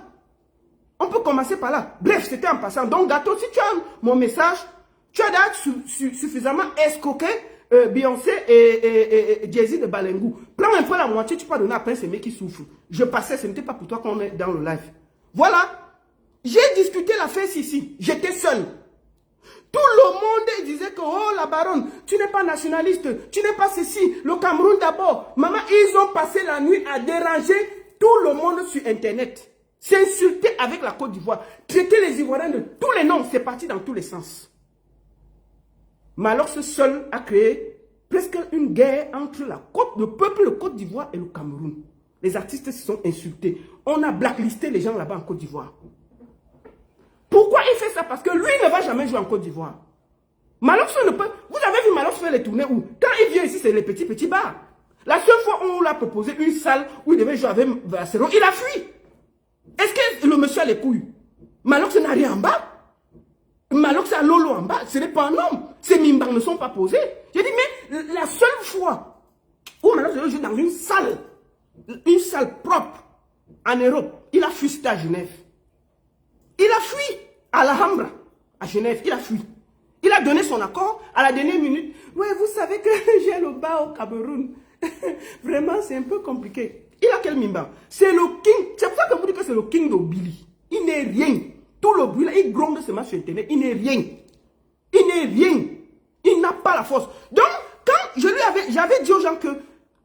On peut commencer par là. Bref, c'était en passant. Donc, gâteau, si tu as mon message, tu as d'ailleurs suffisamment escroqué Beyoncé et Jay-Z de Balengou. Prends un peu la moitié, tu peux donner à Prince Aimé qui souffre. Je passais, ce n'était pas pour toi qu'on est dans le live. Voilà. J'ai discuté l'affaire ici. J'étais seul. Tout le monde disait que, oh la baronne, tu n'es pas nationaliste, tu n'es pas ceci, le Cameroun d'abord. Maman, ils ont passé la nuit à déranger tout le monde sur Internet. S'insulter avec la Côte d'Ivoire. Traiter les Ivoiriens de tous les noms, c'est parti dans tous les sens. Mais alors ce seul a créé presque une guerre entre le peuple de Côte d'Ivoire et le Cameroun. Les artistes se sont insultés. On a blacklisté les gens là-bas en Côte d'Ivoire. Pourquoi il fait ça? Parce que lui ne va jamais jouer en Côte d'Ivoire. Malox ne peut... Vous avez vu Malox faire les tournées où? Quand il vient ici, c'est les petits bars. La seule fois où on l'a proposé une salle où il devait jouer avec Vassero, il a fui. Est-ce que le monsieur a les couilles? Malox n'a rien en bas. Malox a Lolo en bas. Ce n'est pas un homme. Ces mimbars ne sont pas posés. J'ai dit, mais la seule fois où Malox joue dans une salle propre en Europe, il a fui, c'était à Genève. Il a fui à l'Alhambra, à Genève. Il a fui. Il a donné son accord à la dernière minute. Oui, vous savez que j'ai le bas au Cameroun. Vraiment, c'est un peu compliqué. Il a quel mimba? C'est le king. C'est pour ça que vous dites que c'est le king de Billy. Il n'est rien. Tout le bruit là, il gronde seulement sur Internet. Il n'est rien. Il n'est rien. Il n'a pas la force. Donc, quand j'avais dit aux gens que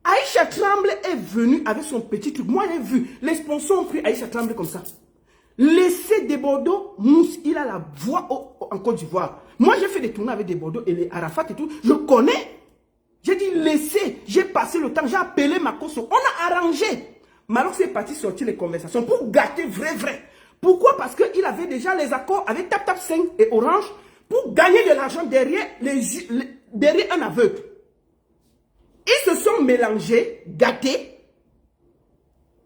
Aïcha Tremble est venue avec son petit truc. Moi, j'ai vu. Les sponsors ont pris Aïcha Tremble comme ça. Laissez Desbordeaux mousse. Il a la voix en Côte d'Ivoire. Moi, j'ai fait des tournées avec Desbordeaux et les Arafat et tout. Je connais. J'ai dit laissez. J'ai passé le temps. J'ai appelé ma cause. On a arrangé. Malox c'est parti sortir les conversations pour gâter vrai. Pourquoi? Parce qu'il avait déjà les accords avec TapTap5 et Orange pour gagner de l'argent derrière un aveugle. Ils se sont mélangés, gâtés.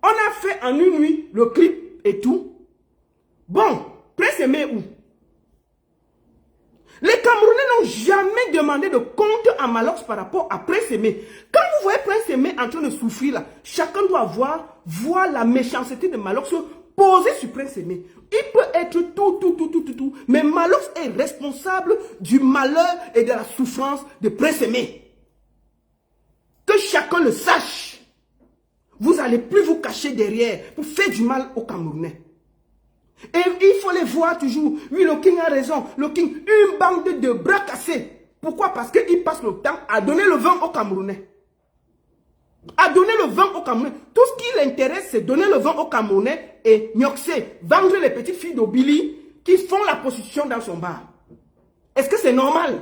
On a fait en une nuit le clip et tout. Bon, Prince Aimé où? Les Camerounais n'ont jamais demandé de compte à Malox par rapport à Prince Aimé. Quand vous voyez Prince Aimé en train de souffrir là, chacun doit voir la méchanceté de Malox posée sur Prince Aimé. Il peut être tout. Mais Malox est responsable du malheur et de la souffrance de Prince Aimé. Que chacun le sache. Vous n'allez plus vous cacher derrière pour faire du mal aux Camerounais. Et il faut les voir toujours. Oui, le King a raison. Le King, une bande de bras cassés. Pourquoi? Parce qu'il passe le temps à donner le vin aux Camerounais. À donner le vin aux Camerounais. Tout ce qui l'intéresse, c'est donner le vin aux Camerounais et nyoxer, vendre les petites filles d'Obili qui font la prostitution dans son bar. Est-ce que c'est normal?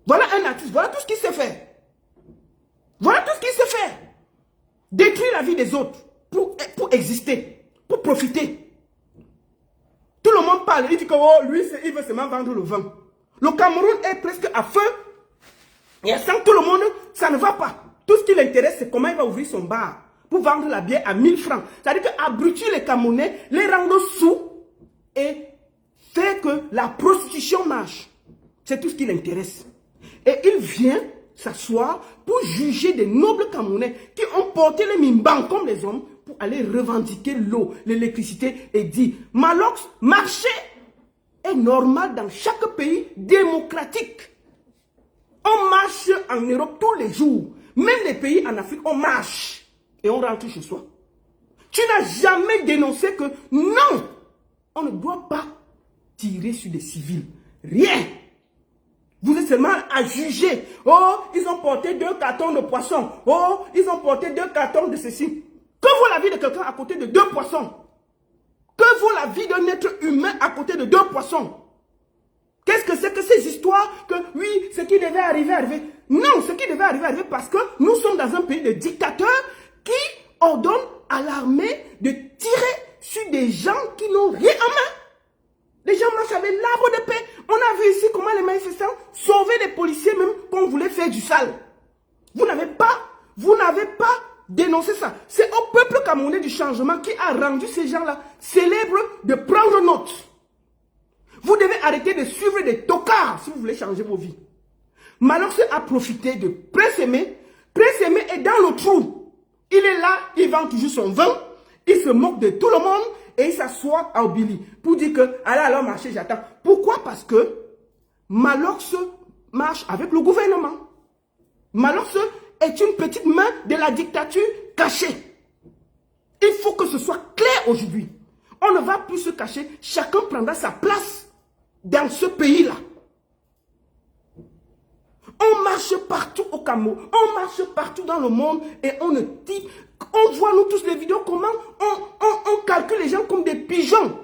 Voilà un artiste, voilà tout ce qu'il sait faire. Voilà tout ce qu'il sait faire. Détruire la vie des autres pour exister, pour profiter. Tout le monde parle, il dit que oh, lui, il veut seulement vendre le vin. Le Cameroun est presque à feu. Et sans tout le monde, ça ne va pas. Tout ce qui l'intéresse, c'est comment il va ouvrir son bar pour vendre la bière à 1000 francs. C'est-à-dire qu'abrutir les Camerounais, les rendre sous et faire que la prostitution marche. C'est tout ce qui l'intéresse. Et il vient s'asseoir pour juger des nobles Camerounais qui ont porté les mimbans comme les hommes pour aller revendiquer l'eau, l'électricité et dire Malox, marché est normal dans chaque pays démocratique. On marche en Europe tous les jours. Même les pays en Afrique, on marche et on rentre chez soi. Tu n'as jamais dénoncé que non, on ne doit pas tirer sur des civils. Rien. Vous êtes seulement à juger. Oh, ils ont porté 2 cartons de poissons. Oh, ils ont porté 2 cartons de ceci. Que vaut la vie de quelqu'un à côté de 2 poissons? Que vaut la vie d'un être humain à côté de 2 poissons? Qu'est-ce que c'est que ces histoires que oui, ce qui devait arriver, arriver? Non, ce qui devait arriver, arriver parce que nous sommes dans un pays de dictateurs qui ordonnent à l'armée de tirer sur des gens qui n'ont rien en main. Les gens marchent avec l'arbre de paix. On a vu ici comment les manifestants sauvaient les policiers même quand on voulait faire du sale. Vous n'avez pas dénoncé ça. C'est au peuple camerounais du changement qui a rendu ces gens-là célèbres de prendre note. Vous devez arrêter de suivre des tocards si vous voulez changer vos vies. Malox a profité de Prince Aimé. Prince Aimé est dans le trou. Il est là, il vend toujours son vin. Il se moque de tout le monde. Et il s'assoit à Obili pour dire que, allez alors marcher, j'attends. Pourquoi? Parce que Malox marche avec le gouvernement. Malox est une petite main de la dictature cachée. Il faut que ce soit clair aujourd'hui. On ne va plus se cacher. Chacun prendra sa place dans ce pays-là. On marche partout au Cameroun. On marche partout dans le monde et on ne dit... On voit nous tous les vidéos comment on calcule les gens comme des pigeons.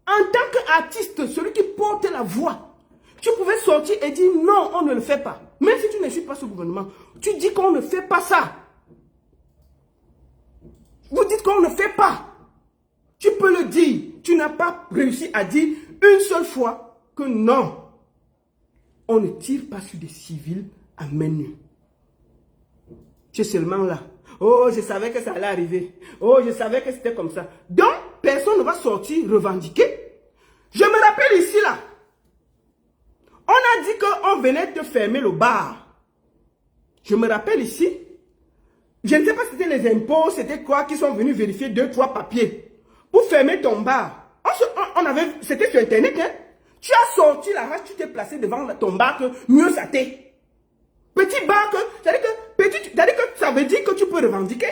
En tant qu'artiste, celui qui porte la voix, tu pouvais sortir et dire non, on ne le fait pas. Même si tu ne suis pas ce gouvernement, tu dis qu'on ne fait pas ça. Vous dites qu'on ne fait pas. Tu peux le dire. Tu n'as pas réussi à dire une seule fois que non. On ne tire pas sur des civils à main nue. Tu es seulement là. Oh, je savais que ça allait arriver. Oh, je savais que c'était comme ça. Donc, personne ne va sortir revendiquer. Je me rappelle ici, là. On a dit qu'on venait te fermer le bar. Je me rappelle ici. Je ne sais pas si c'était les impôts, c'était quoi, qui sont venus vérifier 2-3 papiers. Pour fermer ton bar. C'était sur Internet, hein. Tu as sorti la race, tu t'es placé devant ton bar que mieux ça t'est. Petit bar que, c'est-à-dire que ça veut dire que tu peux revendiquer.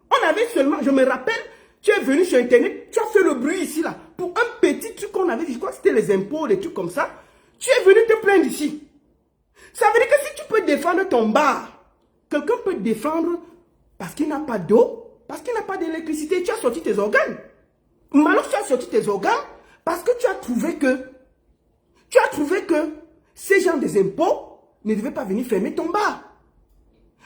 On avait seulement, je me rappelle, tu es venu sur Internet, tu as fait le bruit ici, là, pour un petit truc qu'on avait dit, je crois que c'était les impôts, des trucs comme ça. Tu es venu te plaindre ici. Ça veut dire que si tu peux défendre ton bar, quelqu'un peut défendre parce qu'il n'a pas d'eau, parce qu'il n'a pas d'électricité, tu as sorti tes organes. Malheureusement, tu as sorti tes organes parce que tu as trouvé que ces gens des impôts ne devaient pas venir fermer ton bar.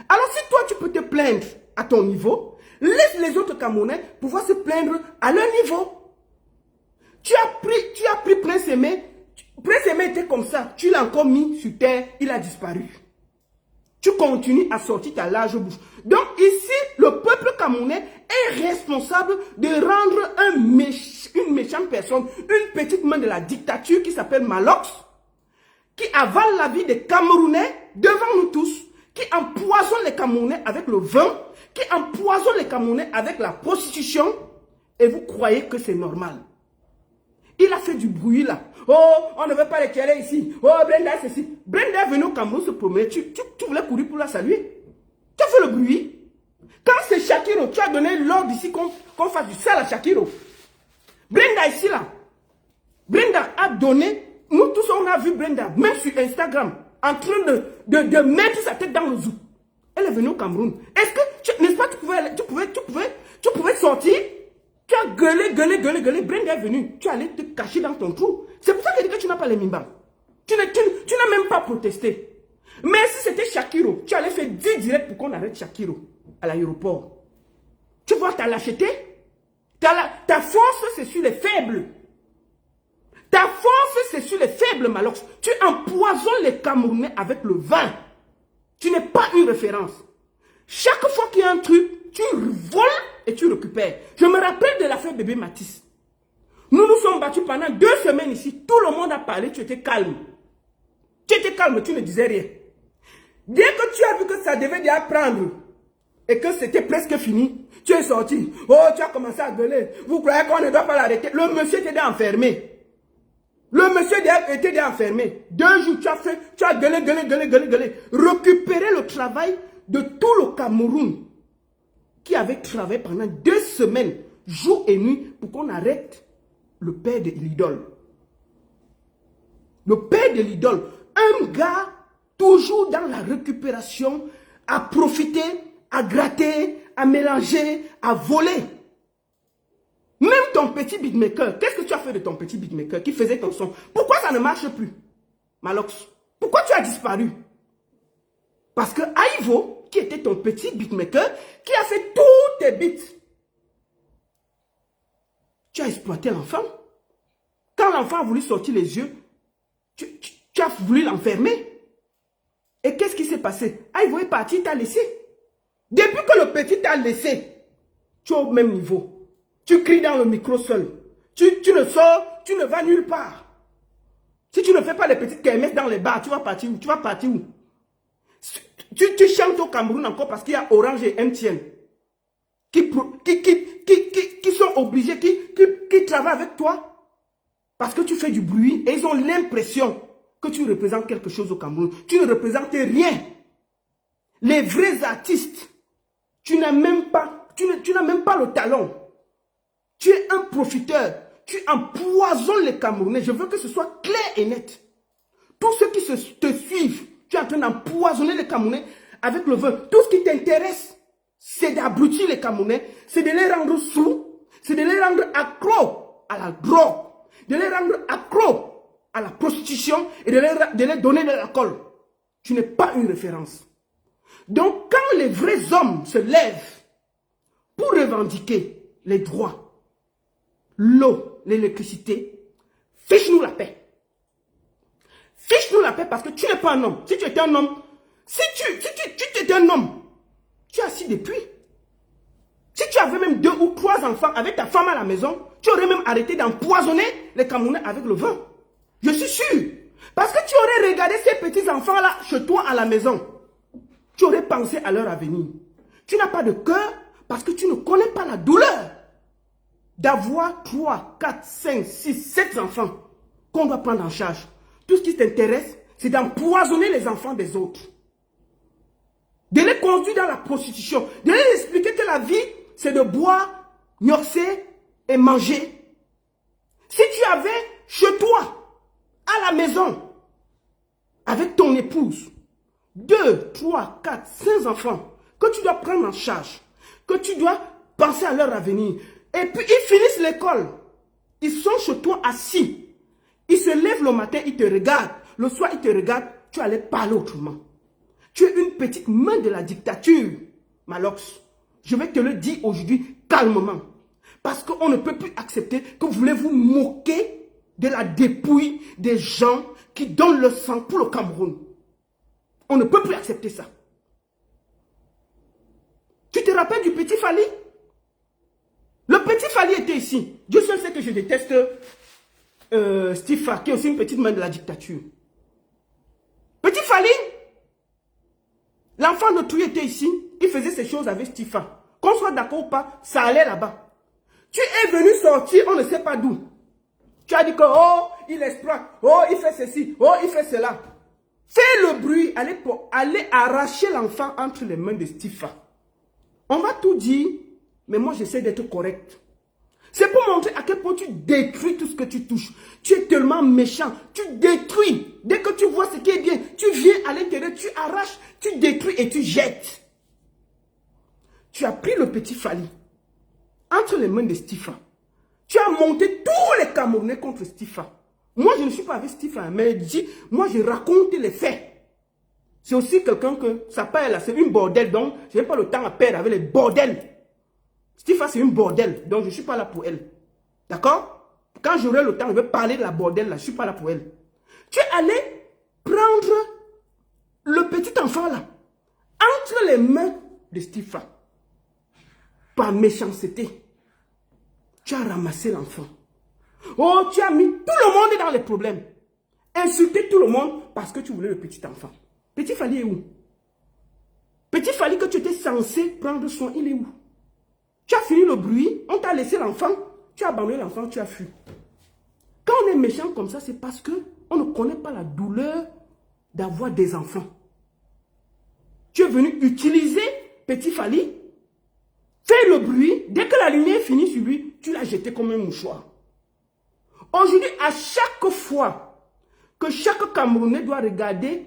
Alors si toi tu peux te plaindre à ton niveau, laisse les autres Camerounais pouvoir se plaindre à leur niveau. Tu as pris Prince Aimé. Prince Aimé était comme ça. Tu l'as encore mis sur terre, il a disparu. Tu continues à sortir ta large bouche. Donc ici, le peuple camerounais est responsable de rendre une méchante personne, une petite main de la dictature qui s'appelle Malox, qui avale la vie des Camerounais devant nous tous, qui empoisonne les Camerounais avec le vin, qui empoisonne les Camerounais avec la prostitution, et vous croyez que c'est normal. Il a fait du bruit là. Oh, on ne veut pas les tirer ici. Oh, Brenda, ceci. Brenda est venue au Cameroun se promener. Tu voulais courir pour la saluer. Tu as fait le bruit. Quand c'est Shakiro, tu as donné l'ordre ici qu'on fasse du sale à Shakiro. Brenda ici là. Brenda a donné, nous tous on a vu Brenda, même sur Instagram, en train de mettre sa tête dans le zoo. Elle est venue au Cameroun. Est-ce que, n'est-ce pas, tu pouvais sortir? Tu as gueulé. Brenda est venue. Tu allais te cacher dans ton trou. C'est pour ça que je dis que tu n'as pas les mimbas. Tu n'as même pas protesté. Mais si c'était Shakiro, tu allais faire 10 directs pour qu'on arrête Shakiro à l'aéroport. Tu vois ta lâcheté? Ta force, c'est sur les faibles. Ta force, c'est sur les faibles, Malox. Tu empoisonnes les Camerounais avec le vin. Tu n'es pas une référence. Chaque fois qu'il y a un truc, tu voles et tu récupères. Je me rappelle de l'affaire bébé Matisse. Nous nous sommes battus pendant 2 semaines ici. Tout le monde a parlé, tu étais calme. Tu étais calme, tu ne disais rien. Dès que tu as vu que ça devait déjà prendre et que c'était presque fini, tu es sorti. Oh, tu as commencé à gueuler. Vous croyez qu'on ne doit pas l'arrêter? Le monsieur était déjà enfermé. Le monsieur était déjà enfermé. 2 jours, tu as gueulé. Récupérer le travail de tout le Cameroun qui avait travaillé pendant 2 semaines, jour et nuit, pour qu'on arrête le père de l'idole. Le père de l'idole, un gars toujours dans la récupération, à profiter, à gratter, à mélanger, à voler. Même ton petit beatmaker, qu'est-ce que tu as fait de ton petit beatmaker qui faisait ton son? Pourquoi ça ne marche plus, Malox? Pourquoi tu as disparu? Parce que Aivo, qui était ton petit beatmaker, qui a fait tous tes beats, tu as exploité l'enfant. Quand l'enfant a voulu sortir les yeux, tu as voulu l'enfermer. Et qu'est-ce qui s'est passé? Aivo est parti, il t'a laissé. Depuis que le petit t'a laissé, tu es au même niveau. Tu cries dans le micro seul. Tu ne sors, tu ne vas nulle part. Si tu ne fais pas les petites kermesses dans les bars, tu vas partir où? Tu vas partir où? Tu chantes au Cameroun encore parce qu'il y a Orange et MTN qui sont obligés, qui travaillent avec toi parce que tu fais du bruit et ils ont l'impression que tu représentes quelque chose au Cameroun. Tu ne représentes rien. Les vrais artistes, tu n'as même pas le talent. Tu es un profiteur. Tu empoisonnes les Camerounais. Je veux que ce soit clair et net. Tous ceux qui te suivent, tu es en train d'empoisonner les Camerounais avec le vin. Tout ce qui t'intéresse, c'est d'abrutir les Camerounais. C'est de les rendre sous. C'est de les rendre accros à la drogue. De les rendre accros à la prostitution et de les donner de l'alcool. Tu n'es pas une référence. Donc, quand les vrais hommes se lèvent pour revendiquer les droits, l'eau, l'électricité, fiche-nous la paix. Fiche-nous la paix parce que tu n'es pas un homme. Si tu étais un homme, si tu étais un homme, tu as assis depuis. Si tu avais même 2 ou 3 enfants avec ta femme à la maison, tu aurais même arrêté d'empoisonner les Camerounais avec le vin. Je suis sûr. Parce que tu aurais regardé ces petits enfants-là chez toi à la maison. Tu aurais pensé à leur avenir. Tu n'as pas de cœur parce que tu ne connais pas la douleur d'avoir 3, 4, 5, 6, 7 enfants qu'on doit prendre en charge. Tout ce qui t'intéresse, c'est d'empoisonner les enfants des autres. De les conduire dans la prostitution. De les expliquer que la vie, c'est de boire, gnorcer et manger. Si tu avais chez toi, à la maison, avec ton épouse, 2, 3, 4, 5 enfants que tu dois prendre en charge, que tu dois penser à leur avenir. Et puis ils finissent l'école. Ils sont chez toi assis. Ils se lèvent le matin, ils te regardent. Le soir, ils te regardent. Tu allais parler autrement. Tu es une petite main de la dictature, Malox. Je vais te le dire aujourd'hui calmement. Parce qu'on ne peut plus accepter que vous voulez vous moquer de la dépouille des gens qui donnent le sang pour le Cameroun. On ne peut plus accepter ça. Tu te rappelles du petit Fali? Le petit Fali était ici. Dieu seul sait que je déteste Stifa, qui est aussi une petite main de la dictature. Petit Fali, l'enfant de Touy était ici. Il faisait ces choses avec Stifa. Qu'on soit d'accord ou pas, ça allait là-bas. Tu es venu sortir, on ne sait pas d'où. Tu as dit que, oh, il exploite, oh, il fait ceci, oh, il fait cela. Fais le bruit, allez arracher l'enfant entre les mains de Stifa. On va tout dire, mais moi j'essaie d'être correct. C'est pour montrer à à quel point tu détruis tout ce que tu touches. Tu es tellement méchant. Tu détruis. Dès que tu vois ce qui est bien, tu viens à l'intérieur, tu arraches, tu détruis et tu jettes. Tu as pris le petit Fally entre les mains de Stifa. Tu as monté tous les Camerounais contre Stifa. Moi, je ne suis pas avec Stifa, mais moi, je raconte les faits. C'est aussi quelqu'un que sa père, là, c'est une bordelle, donc je n'ai pas le temps à perdre avec les bordels. Stifa, c'est une bordelle, donc je ne suis pas là pour elle. D'accord? Quand j'aurai le temps, je vais parler de la bordelle, là, je ne suis pas là pour elle. Tu es allé prendre le petit enfant, là, entre les mains de Stifa. Par méchanceté. Tu as ramassé l'enfant. Oh, tu as mis tout le monde dans les problèmes. Insulté tout le monde parce que tu voulais le petit enfant. Petit Fally est où? Petit Fally que tu étais censé prendre soin, il est où? Tu as fini le bruit, on t'a laissé l'enfant, tu as abandonné l'enfant, tu as fui. Quand on est méchant comme ça, c'est parce qu'on ne connaît pas la douleur d'avoir des enfants. Tu es venu utiliser Petit Fally, fais le bruit, dès que la lumière finit sur lui, tu l'as jeté comme un mouchoir. Aujourd'hui, à chaque fois que chaque Camerounais doit regarder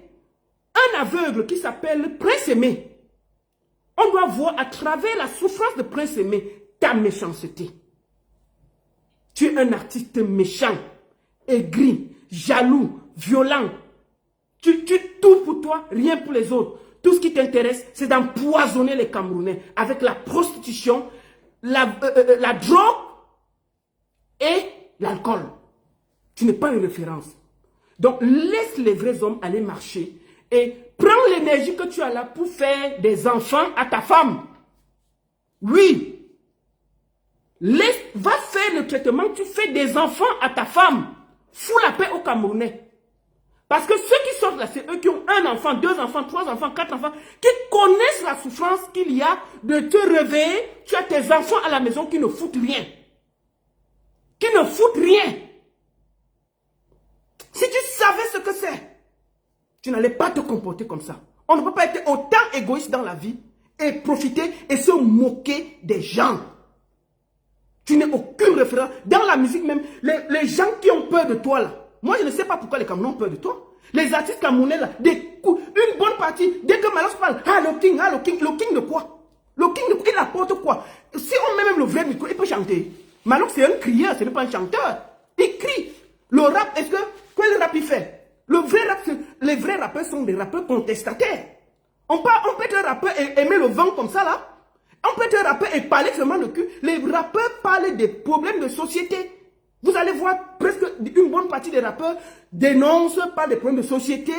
un aveugle qui s'appelle Prince Aimé, on doit voir à travers la souffrance de Prince Aimé ta méchanceté. Tu es un artiste méchant, aigri, jaloux, violent. Tu tout pour toi, rien pour les autres. Tout ce qui t'intéresse, c'est d'empoisonner les Camerounais avec la prostitution, la drogue et l'alcool. Tu n'es pas une référence. Donc, laisse les vrais hommes aller marcher et prends l'énergie que tu as là pour faire des enfants à ta femme. Oui. Va faire le traitement, tu fais des enfants à ta femme. Fous la paix aux Camerounais. Parce que ceux qui sortent là, c'est eux qui ont un enfant, 2 enfants, 3 enfants, 4 enfants, qui connaissent la souffrance qu'il y a de te réveiller. Tu as tes enfants à la maison qui ne foutent rien. Qui ne foutent rien. Si tu savais ce que c'est, tu n'allais pas te comporter comme ça. On ne peut pas être autant égoïste dans la vie et profiter et se moquer des gens. Tu n'es aucune référence. Dans la musique même, les gens qui ont peur de toi là, moi je ne sais pas pourquoi les Camerounais ont peur de toi. Les artistes camerounais là, une bonne partie, dès que Malox parle, le king de quoi? Le king de quoi? Il apporte quoi? Si on met même le vrai micro, il peut chanter. Malox c'est un crieur, ce n'est pas un chanteur. Il crie. Le rap, quel rap il fait? Le vrai rap, les vrais rappeurs sont des rappeurs contestataires. On peut être un rappeur et aimer le vent comme ça là. On peut être un rappeur et parler seulement le cul. Les rappeurs parlent des problèmes de société. Vous allez voir presque une bonne partie des rappeurs dénoncent par des problèmes de société,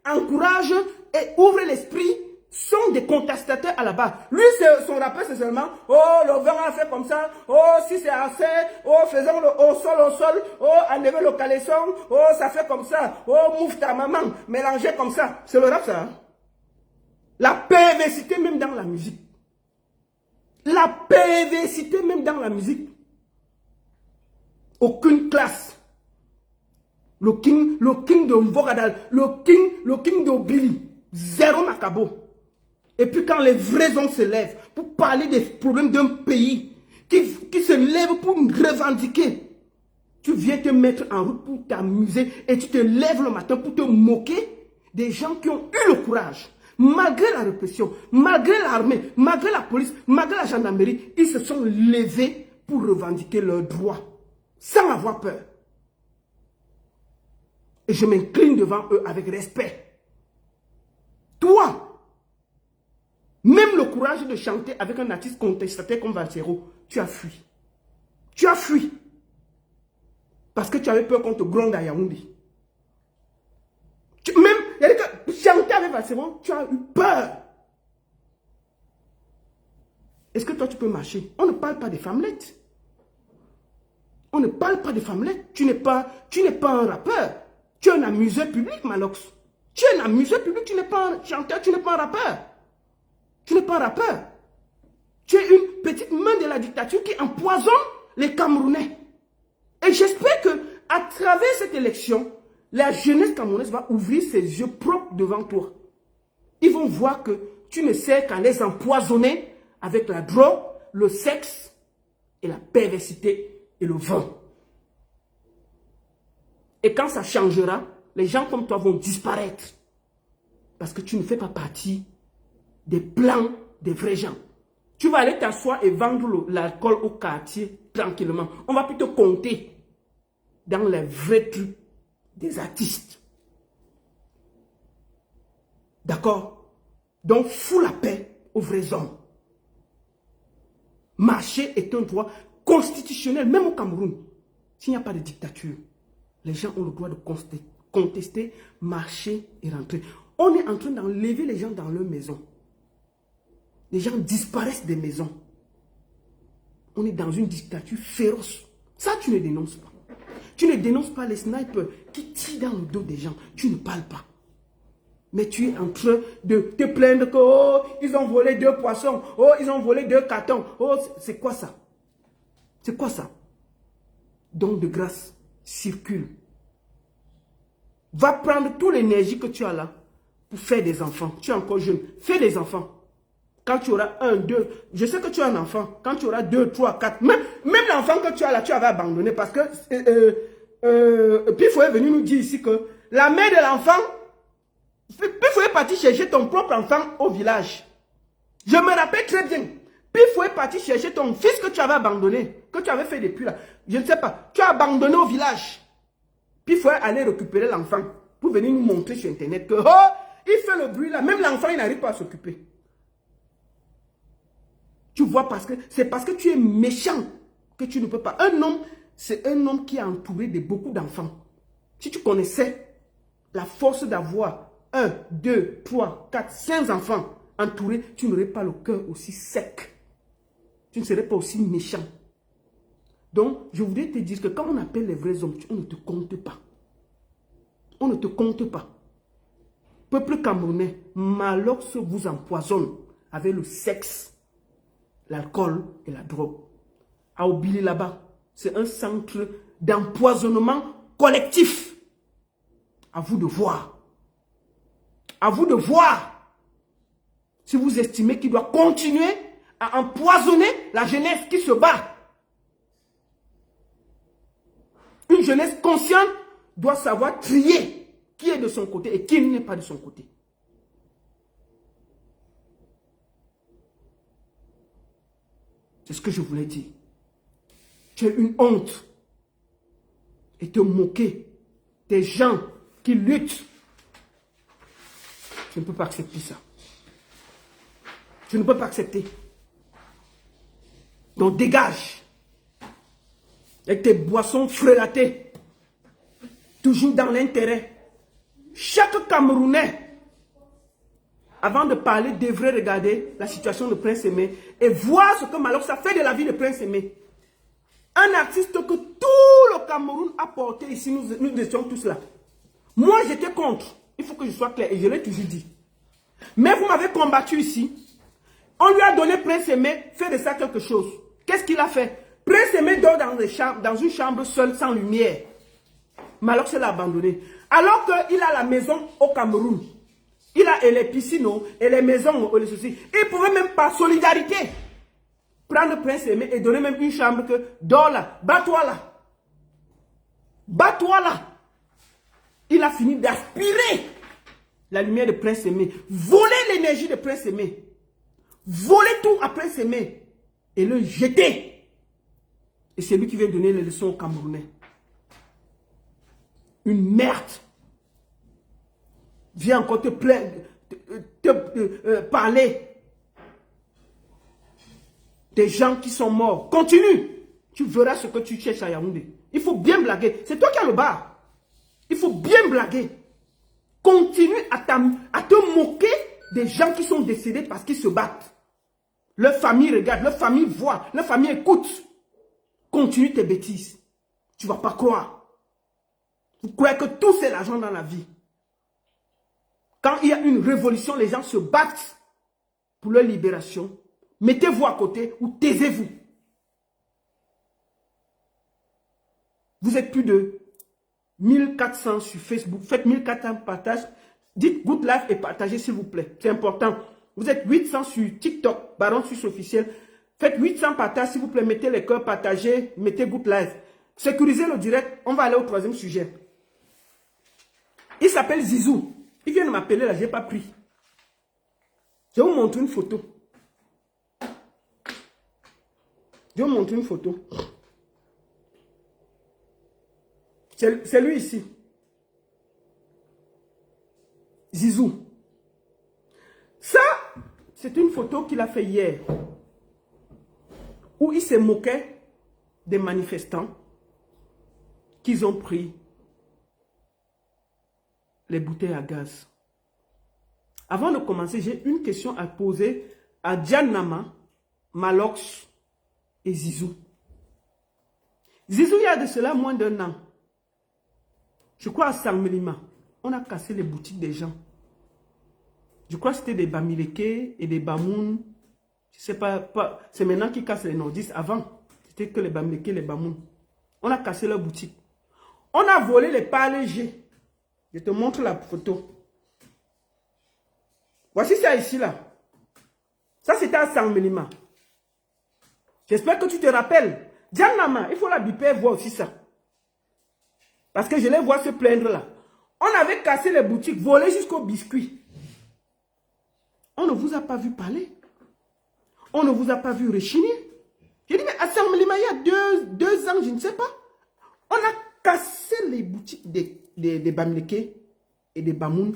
encouragent et ouvrent l'esprit, sont des contestataires à la base. Lui, son rappeur, c'est seulement, oh, le vent a fait comme ça, oh, si c'est assez, oh, faisons le au sol, oh, enlevez le caleçon, oh, ça fait comme ça, oh, mouffe ta maman, mélangez comme ça. C'est le rap, ça. Hein? La perversité même dans la musique. La perversité même dans la musique. Aucune classe. Le king de Mvogadal, le king de Billy. Zéro macabo. Et puis quand les vrais hommes se lèvent pour parler des problèmes d'un pays, qui se lèvent pour revendiquer, tu viens te mettre en route pour t'amuser et tu te lèves le matin pour te moquer des gens qui ont eu le courage. Malgré la répression, malgré l'armée, malgré la police, malgré la gendarmerie, ils se sont levés pour revendiquer leurs droits, sans avoir peur. Et je m'incline devant eux avec respect. Toi, même le courage de chanter avec un artiste contestataire comme Valsero, tu as fui. Tu as fui. Parce que tu avais peur qu'on te gronde à Yaoundé. Même, il y a que chanter avec Valsero, tu as eu peur. Est-ce que toi tu peux marcher? On ne parle pas des femmelettes. On ne parle pas des femmelettes. Tu n'es pas un rappeur. Tu es un amuseur public, Malox. Tu es un amuseur public, tu n'es pas un chanteur, tu n'es pas un rappeur. Tu n'es pas un rappeur. Tu es une petite main de la dictature qui empoisonne les Camerounais. Et j'espère que à travers cette élection, la jeunesse camerounaise va ouvrir ses yeux propres devant toi. Ils vont voir que tu ne sers qu'à les empoisonner avec la drogue, le sexe et la perversité et le vent. Et quand ça changera, les gens comme toi vont disparaître. Parce que tu ne fais pas partie des plans des vrais gens. Tu vas aller t'asseoir et vendre l'alcool au quartier tranquillement. On va plutôt compter dans les vrais trucs des artistes. D'accord? Donc, fous la paix aux vrais hommes. Marcher est un droit constitutionnel, même au Cameroun. S'il n'y a pas de dictature, les gens ont le droit de contester, marcher et rentrer. On est en train d'enlever les gens dans leur maison. Les gens disparaissent des maisons. On est dans une dictature féroce. Ça, tu ne dénonces pas. Tu ne dénonces pas les snipers qui tirent dans le dos des gens. Tu ne parles pas. Mais tu es en train de te plaindre que oh, ils ont volé 2 poissons. Oh, ils ont volé 2 cartons. Oh, c'est quoi ça? C'est quoi ça? Donc de grâce, circule. Va prendre toute l'énergie que tu as là pour faire des enfants. Tu es encore jeune. Fais des enfants. Quand tu auras 1, 2, je sais que tu as un enfant. Quand tu auras 2, 3, 4, même l'enfant que tu as là, tu avais abandonné parce que Pifo est venu nous dire ici que la mère de l'enfant, Pifo est parti chercher ton propre enfant au village. Je me rappelle très bien. Pifo est parti chercher ton fils que tu avais abandonné, que tu avais fait depuis là. Je ne sais pas. Tu as abandonné au village. Pifo est allé récupérer l'enfant pour venir nous montrer sur Internet que oh, il fait le bruit là. Même l'enfant, il n'arrive pas à s'occuper. Tu vois, c'est parce que tu es méchant que tu ne peux pas. Un homme, c'est un homme qui est entouré de beaucoup d'enfants. Si tu connaissais la force d'avoir 1, 2, 3, 4, 5 enfants entourés, tu n'aurais pas le cœur aussi sec. Tu ne serais pas aussi méchant. Donc, je voudrais te dire que quand on appelle les vrais hommes, on ne te compte pas. On ne te compte pas. Peuple camerounais, Malox vous empoisonne avec le sexe, l'alcool et la drogue. À Obili là-bas, c'est un centre d'empoisonnement collectif. À vous de voir. À vous de voir. Si vous estimez qu'il doit continuer à empoisonner la jeunesse qui se bat. Une jeunesse consciente doit savoir trier qui est de son côté et qui n'est pas de son côté. C'est ce que je voulais dire. Tu as une honte et te moquer des gens qui luttent. Je ne peux pas accepter ça. Je ne peux pas accepter. Donc dégage. Avec tes boissons frélatées. Toujours dans l'intérêt. Chaque Camerounais, avant de parler, devrait regarder la situation de Prince Aimé et voir ce que Malox a fait de la vie de Prince Aimé. Un artiste que tout le Cameroun a porté ici, nous étions tous là. Moi, j'étais contre. Il faut que je sois clair et je l'ai toujours dit. Mais vous m'avez combattu ici. On lui a donné Prince Aimé, fait de ça quelque chose. Qu'est-ce qu'il a fait? Prince Aimé dort dans une chambre seule, sans lumière. Malox l'a abandonné. Alors qu'il a la maison au Cameroun. Il a et les piscines et les maisons et les soucis. Il pouvait même par solidarité prendre Prince Aimé et donner même une chambre que dors là, bats-toi là. Bats-toi là. Il a fini d'aspirer la lumière de Prince Aimé, voler l'énergie de Prince Aimé, voler tout à Prince Aimé et le jeter. Et c'est lui qui vient donner les leçons aux Camerounais. Une merde. Viens encore te plaindre, parler des gens qui sont morts. Continue. Tu verras ce que tu cherches à Yaoundé. Il faut bien blaguer. C'est toi qui as le bar. Il faut bien blaguer. Continue à te moquer des gens qui sont décédés parce qu'ils se battent. Leur famille regarde, leur famille voit, leur famille écoute. Continue tes bêtises. Tu ne vas pas croire. Vous croyez que tout c'est l'argent dans la vie. Quand il y a une révolution, les gens se battent pour leur libération. Mettez-vous à côté ou taisez-vous. Vous êtes plus de 1400 sur Facebook. Faites 1400 partages. Dites good life et partagez s'il vous plaît. C'est important. Vous êtes 800 sur TikTok. Baron Suisse officiel. Faites 800 partages, s'il vous plaît. Mettez les cœurs, partagez, mettez good live. Sécurisez le direct. On va aller au troisième sujet. Il s'appelle Zizou. Il vient de m'appeler là, je n'ai pas pris. Je vais vous montrer une photo. Je vais vous montrer une photo. C'est lui ici. Zizou. Ça, c'est une photo qu'il a fait hier. Où il se moquait des manifestants qu'ils ont pris les bouteilles à gaz. Avant de commencer, j'ai une question à poser à Diane Nama, Malox et Zizou. Zizou, il y a de cela moins d'1 an. Je crois à Saint-Mélima, on a cassé les boutiques des gens. Je crois que c'était des Bamileke et des Bamoun. Je ne sais pas c'est maintenant qu'ils cassent les nordistes. Avant, c'était que les Bamileke et les Bamoun. On a cassé leurs boutiques. On a volé les parlégers. Je te montre la photo. Voici ça ici, là. Ça, c'était à Saint-Mélima. J'espère que tu te rappelles. Diane Nama, il faut la biper voir aussi ça. Parce que je les vois se plaindre là. On avait cassé les boutiques, volé jusqu'au biscuit. On ne vous a pas vu parler. On ne vous a pas vu rechigner. J'ai dit, mais à Saint-Mélima, il y a deux ans, je ne sais pas. On a cassé les boutiques des Bamileke et des Bamoun.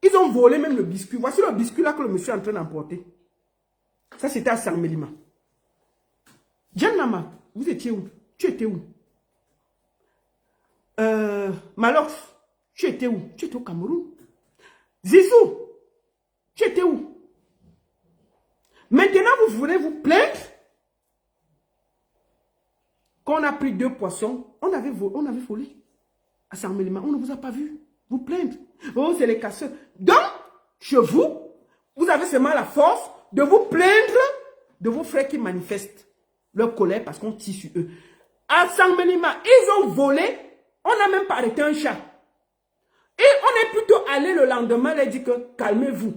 Ils ont volé même le biscuit. Voici le biscuit là que le monsieur est en train d'emporter. Ça, c'était à Saint-Mélima. Diane Nama, vous étiez où? Tu étais où? Malox, tu étais où? Tu étais au Cameroun. Zizou, tu étais où? Maintenant, vous voulez vous plaindre qu'on a pris 2 poissons. On avait volé à Saint-Mélima. On ne vous a pas vu vous plaindre. Oh, c'est les casseurs. Donc, chez vous, vous avez seulement la force de vous plaindre de vos frères qui manifestent leur colère parce qu'on tire sur eux. À Saint-Mélima, ils ont volé. On n'a même pas arrêté un chat. Et on est plutôt allé le lendemain et dit que calmez-vous.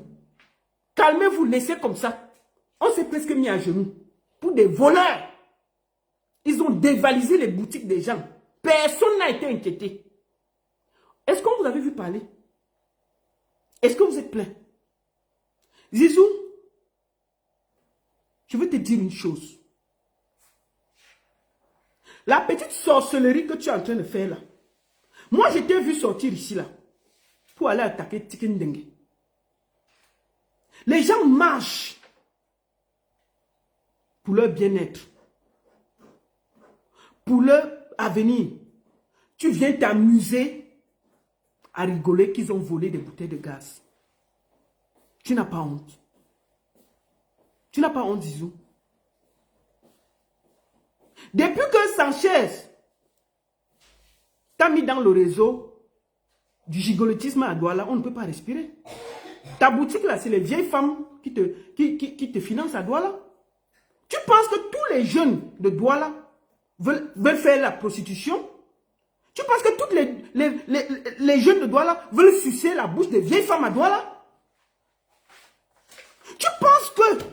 Calmez-vous, laissez comme ça. On s'est presque mis à genoux pour des voleurs. Ils ont dévalisé les boutiques des gens. Personne n'a été inquiété. Est-ce qu'on vous avait vu parler? Est-ce que vous êtes plein? Zizou, je veux te dire une chose. La petite sorcellerie que tu es en train de faire là. Moi, je t'ai vu sortir ici là pour aller attaquer Tikendengue. Les gens marchent pour leur bien-être, pour leur avenir. Tu viens t'amuser à rigoler qu'ils ont volé des bouteilles de gaz. Tu n'as pas honte. Tu n'as pas honte, Zizou. Depuis que Sanchez t'a mis dans le réseau du gigolotisme à Douala, on ne peut pas respirer. Ta boutique là, c'est les vieilles femmes qui te financent à Douala. Tu penses que tous les jeunes de Douala veulent faire la prostitution? Tu penses que tous les jeunes de Douala veulent sucer la bouche des vieilles femmes à Douala? Tu penses que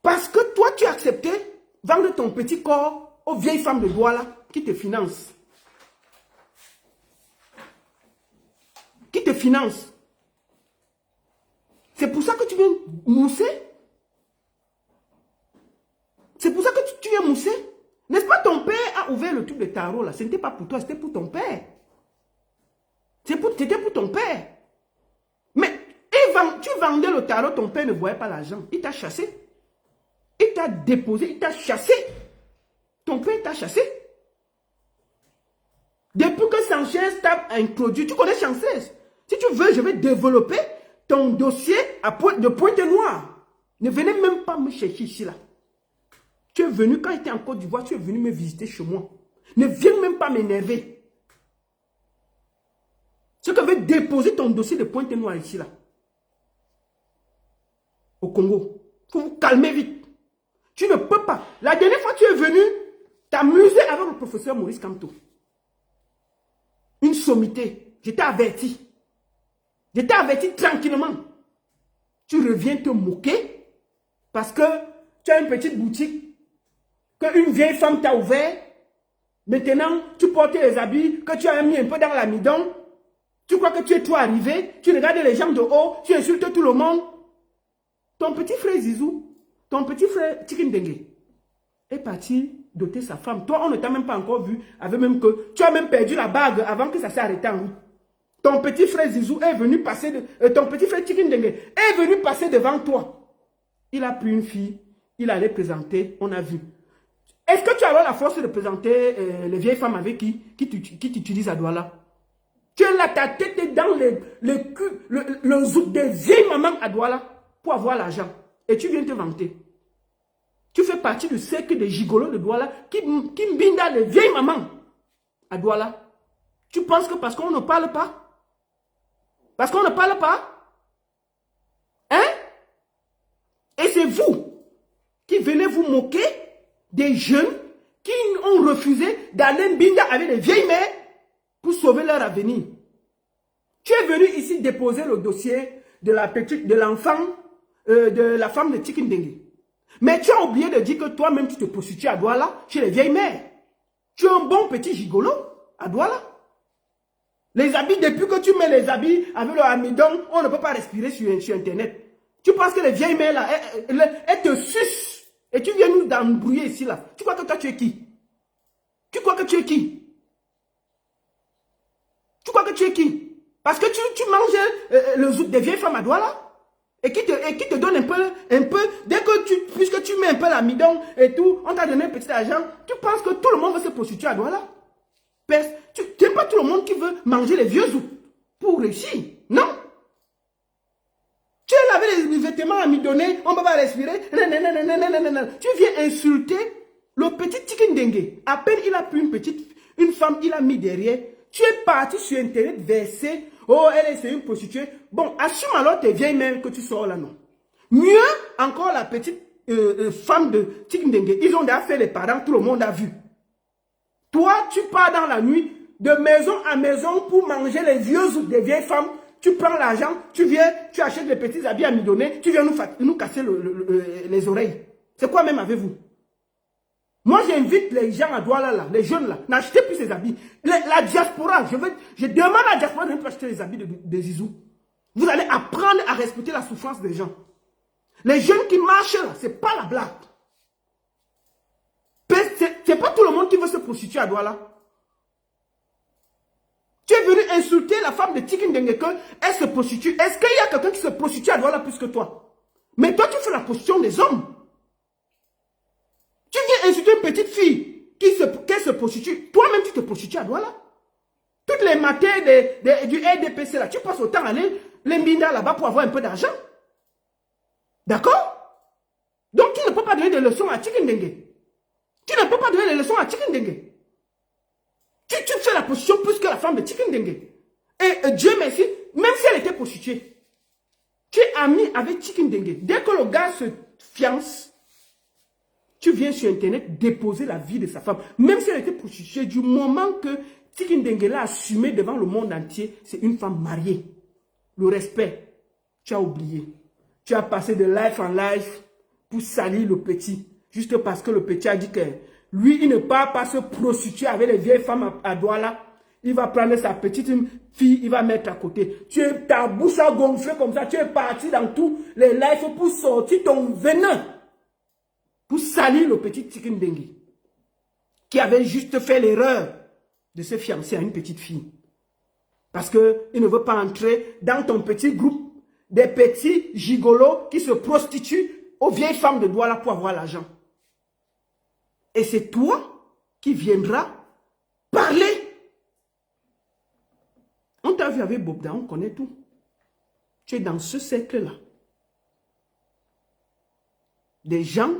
parce que toi tu as accepté vendre ton petit corps aux vieilles femmes de Douala qui te financent? Qui te financent? C'est pour ça que tu viens mousser? C'est pour ça que tu viens mousser? N'est-ce pas, ton père a ouvert le truc de tarot là? Ce n'était pas pour toi, c'était pour ton père. C'était pour ton père. Mais tu vendais le tarot, ton père ne voyait pas l'argent. Il t'a chassé. Il t'a déposé, il t'a chassé. Ton père t'a chassé. Depuis que Sanchez t'a introduit, tu connais Sanchez. Si tu veux, je vais développer ton dossier de Pointe-Noire. Ne venez même pas me chercher ici là. Tu es venu, quand j'étais en Côte d'Ivoire, tu es venu me visiter chez moi. Ne viens même pas m'énerver. Ce que veut déposer ton dossier de Pointe-Noire ici là. Au Congo. Il faut vous calmer vite. Tu ne peux pas. La dernière fois, tu es venu t'amuser avec le professeur Maurice Kamto. Une sommité. Je t'ai averti. Je t'ai averti tranquillement. Tu reviens te moquer parce que Tu as une petite boutique qu'une vieille femme t'a ouvert. Maintenant, tu portes les habits que tu as mis un peu dans l'amidon. Tu crois que tu es trop arrivé. Tu regardes les gens de haut. Tu insultes tout le monde. Ton petit frère Zizou, ton petit frère Chicken Dengue est parti doter sa femme. Toi, on ne t'a même pas encore vu. Avec même que tu as même perdu la bague avant que ça s'est arrêté en route. Ton petit frère Zizou est venu passer, ton petit frère Chicken Dengue est venu passer devant toi. Il a pris une fille, il allait présenter, on a vu. Est-ce que tu as la force de présenter les vieilles femmes avec qui t'utilisent à Douala? Tu es là, ta tête est dans le zouk des vieilles mamans à Douala pour avoir l'argent. Et tu viens te vanter. Tu fais partie du cercle des gigolos de Douala qui mbinda les vieilles mamans à Douala. Tu penses que parce qu'on ne parle pas? Parce qu'on ne parle pas? Hein? Et c'est vous qui venez vous moquer des jeunes qui ont refusé d'aller mbinda avec les vieilles mères pour sauver leur avenir. Tu es venu ici déposer le dossier de l'enfant, de la femme de Chicken Dengue. Mais tu as oublié de dire que toi-même tu te prostitues à Douala chez les vieilles mères. Tu es un bon petit gigolo à Douala. Les habits, depuis que tu mets les habits avec le amidon, on ne peut pas respirer sur Internet. Tu penses que les vieilles mères là, elles te sucent. Et tu viens nous embrouiller ici là. Tu crois que toi tu es qui? Tu crois que tu es qui? Tu crois que tu es qui? Parce que tu manges le zouk des vieilles femmes à Douala. Et qui te donne un peu, dès que puisque tu mets un peu l'amidon et tout, on t'a donné un petit argent, tu penses que tout le monde veut se prostituer à Douala? Tu n'aimes pas tout le monde qui veut manger les vieux zouk pour réussir. Non. Tu es là avec les vêtements amidonnés, on ne peut pas respirer. Tu viens insulter le petit Chicken Dengue. À peine il a pris une femme, il a mis derrière. Tu es parti sur Internet verser. Oh, c'est une prostituée. Bon, assume alors tes vieilles mères que tu sors là, non. Mieux encore la petite femme de Chicken Dengue. Ils ont déjà fait les parents, tout le monde a vu. Toi, tu pars dans la nuit, de maison à maison pour manger les vieux zouk des vieilles femmes. Tu prends l'argent, tu viens, tu achètes les petits habits amidonnés, tu viens nous casser les oreilles. C'est quoi même avec vous? Moi, j'invite les gens à Douala, là, les jeunes là, n'achetez plus ces habits. La diaspora, je demande à la diaspora de ne pas acheter les habits de Zizou. Vous allez apprendre à respecter la souffrance des gens. Les jeunes qui marchent là, c'est pas la blague. C'est pas tout le monde qui veut se prostituer à Douala. Tu es venu insulter la femme de Chicken Dengue, elle se prostitue. Est-ce qu'il y a quelqu'un qui se prostitue à Douala plus que toi? Mais toi, tu fais la prostitution des hommes. Tu viens insulter une petite fille qui se prostitue. Toi-même, tu te prostitues à Douala. Toutes les matins du RDPC, là, tu passes autant à aller les mbinda là-bas pour avoir un peu d'argent. D'accord? Donc, tu ne peux pas donner des leçons à Chicken Dengue. Tu ne peux pas donner des leçons à Chicken Dengue. Tu fais la prostitution plus que la femme de Chicken Dengue. Et Dieu merci, même si elle était prostituée, tu es ami avec Chicken Dengue. Dès que le gars se fiance, tu viens sur Internet déposer la vie de sa femme. Même si elle était prostituée, du moment que Chicken Dengue l'a assumé devant le monde entier, c'est une femme mariée. Le respect, tu as oublié. Tu as passé de life en life pour salir le petit. Juste parce que le petit a dit que lui, il ne part pas se prostituer avec les vieilles femmes à Douala. Il va prendre sa petite fille, il va mettre à côté. Ta bouche a gonflé comme ça. Tu es parti dans tous les lives pour sortir ton venin. Pour salir le petit Chicken Dengue. Qui avait juste fait l'erreur de se fiancer à une petite fille. Parce qu'il ne veut pas entrer dans ton petit groupe des petits gigolos qui se prostituent aux vieilles femmes de Douala pour avoir l'argent. Et c'est toi qui viendras parler. On t'a vu avec Bobda, on connaît tout. Tu es dans ce cercle-là. Des gens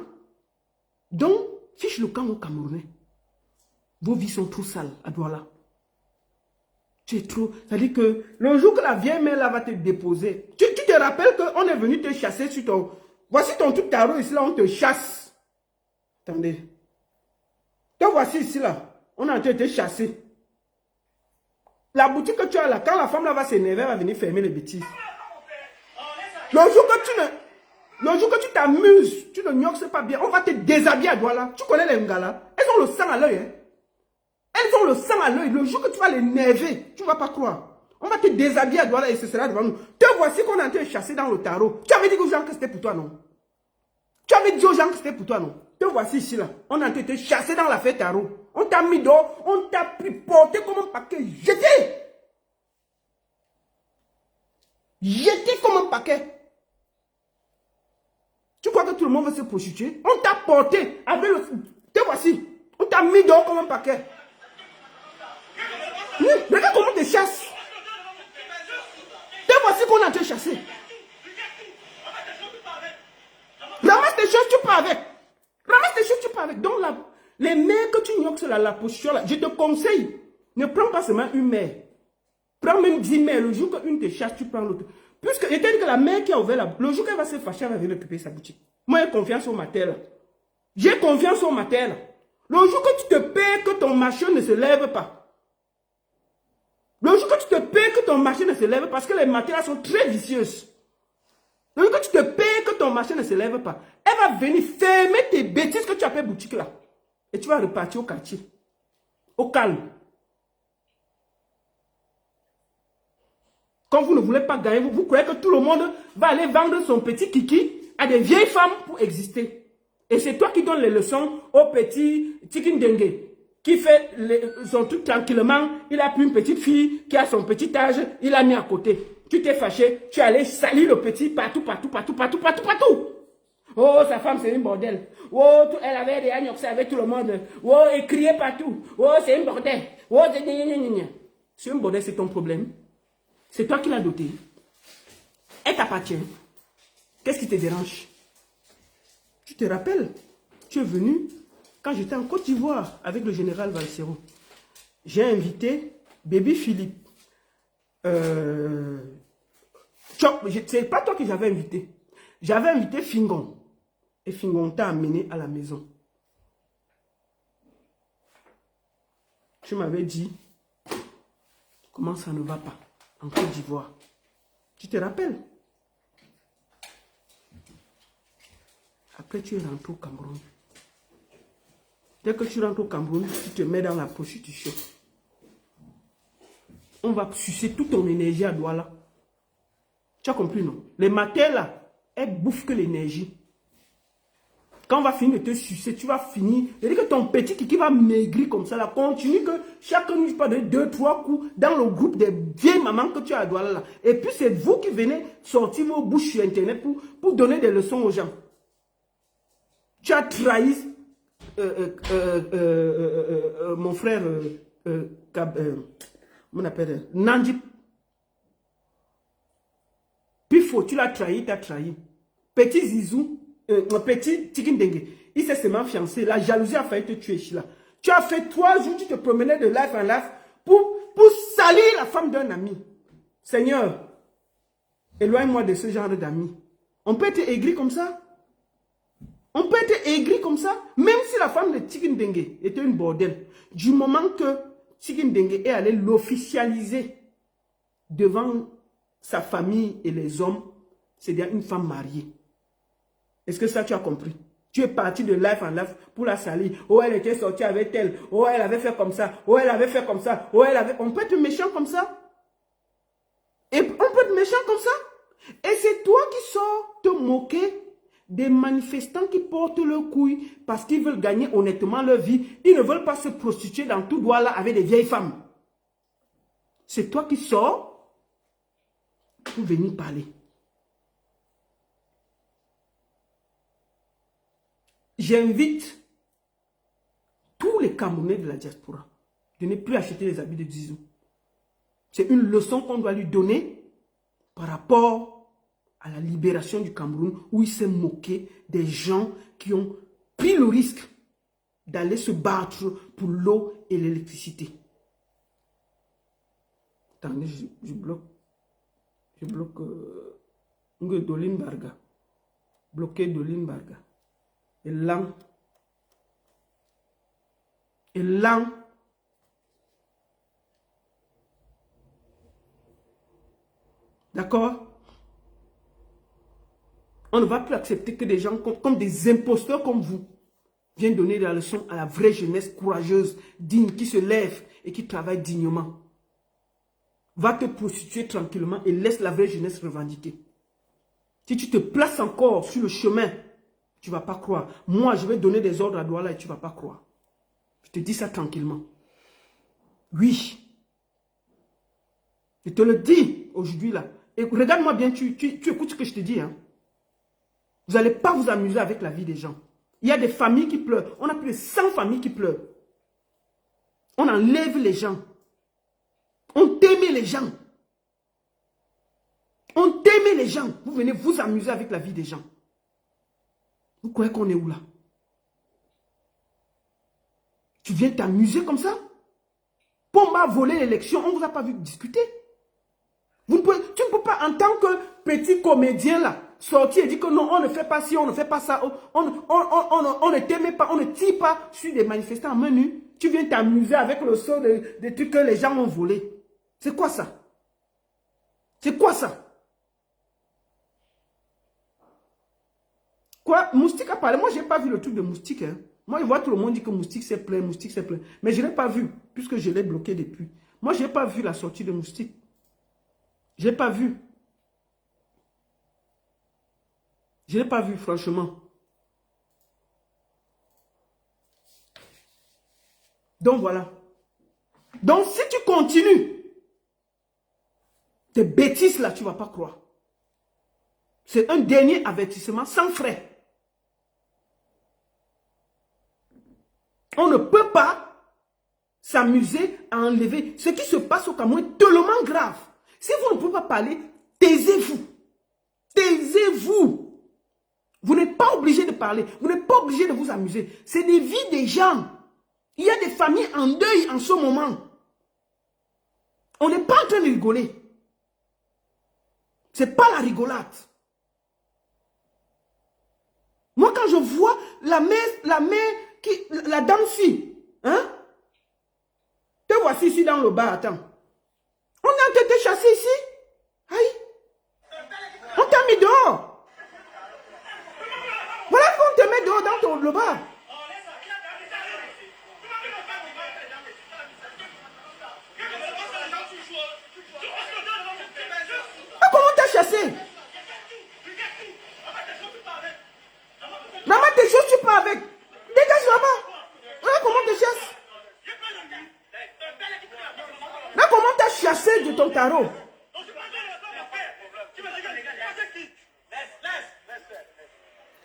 dont fiche le camp au Camerounais. Vos vies sont trop sales à Douala. Tu es trop... C'est-à-dire que le jour que la vieille mère là va te déposer, tu te rappelles qu'on est venu te chasser sur ton... Voici ton truc tarot ici là, on te chasse. Attendez. Donc voici ici là, on a été chassé. La boutique que tu as là, quand la femme là va s'énerver, elle va venir fermer les bêtises. Le jour que tu ne... Le jour que tu t'amuses, tu ne gnoxes pas bien, on va te déshabiller à Douala. Tu connais les Ngala? Elles ont le sang à l'œil. Hein? Elles ont le sang à l'œil. Le jour que tu vas les nerver, tu ne vas pas croire. On va te déshabiller à Douala et ce sera devant nous. Te voici qu'on est en train de chasser dans le tarot. Tu avais dit aux gens que c'était pour toi, non? Tu avais dit aux gens que c'était pour toi, non? Te voici ici, là. On est en train de te chasser dans l'affaire tarot. On t'a mis dehors, on t'a pris, porté comme un paquet, jeté. Jeté comme un paquet. Tu crois que tout le monde veut se prostituer? On t'a porté avec le... Te voici. On t'a mis dehors comme un paquet. Oui, regarde comment on te chasse. Te voici qu'on a te chassé. Ramasse tes choses, tu pars avec. Ramasse tes choses, tu pars avec. Donc, les mères que tu gnoxes là, la position là, je te conseille, ne prends pas seulement une mère. Prends même 10 mères. Le jour qu'une te chasse, tu prends l'autre. Puisque, je t'ai dit que la mère qui a ouvert le jour qu'elle va se fâcher, elle va venir récupérer sa boutique. Moi, j'ai confiance au matin là. J'ai confiance au matin là. Le jour que tu te paies que ton marché ne se lève pas. Le jour que tu te paies que ton marché ne se lève pas, parce que les matériaux sont très vicieuses. Le jour que tu te paies que ton marché ne se lève pas, elle va venir fermer tes bêtises que tu appelles boutique là. Et tu vas repartir au quartier. Au calme. Quand vous ne voulez pas gagner, vous croyez que tout le monde va aller vendre son petit kiki à des vieilles femmes pour exister. Et c'est toi qui donnes les leçons au petit Tikindenge qui fait son truc tranquillement. Il a pris une petite fille qui a son petit âge, il l'a mis à côté. Tu t'es fâché, tu es allé salir le petit partout. Oh, sa femme, c'est une bordel. Oh, elle avait des agnoxés avec tout le monde. Oh, elle criait partout. Oh, c'est une bordel. Oh, c'est un bordel, c'est ton problème. C'est toi qui l'as doté. Elle t'appartient. Qu'est-ce qui te dérange? Tu te rappelles? Tu es venu quand j'étais en Côte d'Ivoire avec le général Valsero. J'ai invité Baby Philippe. C'est pas toi que j'avais invité. J'avais invité Fingon. Et Fingon t'a amené à la maison. Tu m'avais dit comment ça ne va pas en Côte d'Ivoire. Tu te rappelles? Après, tu es rentré au Cameroun. Dès que tu rentres au Cameroun, tu te mets dans la prostitution. On va sucer toute ton énergie à Douala. Tu as compris, non? Les matins, là, elles bouffent que l'énergie. Quand on va finir de te sucer, tu vas finir. C'est-à-dire que ton petit kiki va maigrir comme ça, là. Continue que chaque nuit, tu peux donner 2-3 coups dans le groupe des vieilles mamans que tu as à Douala, là. Et puis, c'est vous qui venez sortir vos bouches sur Internet pour donner des leçons aux gens. Tu as trahi mon frère, on appelle Nandi. Pifo, tu l'as trahi, tu as trahi. Petit Zizou, petit Tikindenge, il s'est seulement fiancé. La jalousie a failli te tuer, Chila. Tu as fait 3 jours, tu te promenais de life en life pour salir la femme d'un ami. Seigneur, éloigne-moi de ce genre d'amis. On peut être aigri comme ça? On peut être aigri comme ça, même si la femme de Tikindenge était une bordel. Du moment que Tikindenge est allé l'officialiser devant sa famille et les hommes, c'est-à-dire une femme mariée. Est-ce que ça tu as compris? Tu es parti de life en life pour la salir. Oh, elle était sortie avec elle. Oh, elle avait fait comme ça. Oh, elle avait fait comme ça. Oh, elle avait... On peut être méchant comme ça. Et on peut être méchant comme ça. Et c'est toi qui sors te moquer des manifestants qui portent leurs couilles parce qu'ils veulent gagner honnêtement leur vie. Ils ne veulent pas se prostituer dans tout Douala avec des vieilles femmes. C'est toi qui sors pour venir parler. J'invite tous les Camerounais de la diaspora de ne plus acheter les habits de Zizou. C'est une leçon qu'on doit lui donner par rapport à la libération du Cameroun, où il s'est moqué des gens qui ont pris le risque d'aller se battre pour l'eau et l'électricité. Attendez, je bloque. Je bloque Dolin Barga. Bloquer Dolin Barga. Et là. Et là. D'accord? On ne va plus accepter que des gens comme des imposteurs comme vous viennent donner la leçon à la vraie jeunesse courageuse, digne, qui se lève et qui travaille dignement. Va te prostituer tranquillement et laisse la vraie jeunesse revendiquer. Si tu te places encore sur le chemin, tu ne vas pas croire. Moi, je vais donner des ordres à Douala et tu ne vas pas croire. Je te dis ça tranquillement. Oui. Je te le dis aujourd'hui là. Et regarde-moi bien, tu écoutes ce que je te dis. Hein. Vous n'allez pas vous amuser avec la vie des gens. Il y a des familles qui pleurent. On a plus de 100 familles qui pleurent. On enlève les gens. On t'aime les gens. On t'aime les gens. Vous venez vous amuser avec la vie des gens. Vous croyez qu'on est où là? Tu viens t'amuser comme ça? Pomba a volé l'élection, on ne vous a pas vu discuter. Tu ne peux pas, en tant que petit comédien là, sortir et dire que non, on ne fait pas ci, on ne fait pas ça, on ne t'aime pas, on ne tire pas sur des manifestants en main nue. Tu viens t'amuser avec le sort des trucs que les gens ont volés. C'est quoi ça? C'est quoi ça? Quoi? Moustique a parlé. Moi, je n'ai pas vu le truc de Moustique. Hein. Moi, je vois tout le monde dire que Moustique c'est plein, Moustique c'est plein. Mais je ne l'ai pas vu, puisque je l'ai bloqué depuis. Moi, je n'ai pas vu la sortie de Moustique. Je n'ai pas vu. Je n'ai pas vu, franchement. Donc, voilà. Donc, si tu continues, tes bêtises là, tu ne vas pas croire. C'est un dernier avertissement sans frais. On ne peut pas s'amuser à enlever. Ce qui se passe au Cameroun est tellement grave. Si vous ne pouvez pas parler, taisez-vous. Taisez-vous. Vous n'êtes pas obligé de parler. Vous n'êtes pas obligé de vous amuser. C'est des vies des gens. Il y a des familles en deuil en ce moment. On n'est pas en train de rigoler. Ce n'est pas la rigolade. Moi, quand je vois la dame-fille, hein? Te voici ici dans le bar, attends. On est en train de te chasser ici. Aïe. On t'a mis dehors. Voilà qu'on te met dehors dans le bar. Ah, comment t'as chassé? Maman, tes choses, tu pars avec. Dégage là-bas. Regarde comment tu chasses. Là, comment tu as chassé de ton tarot.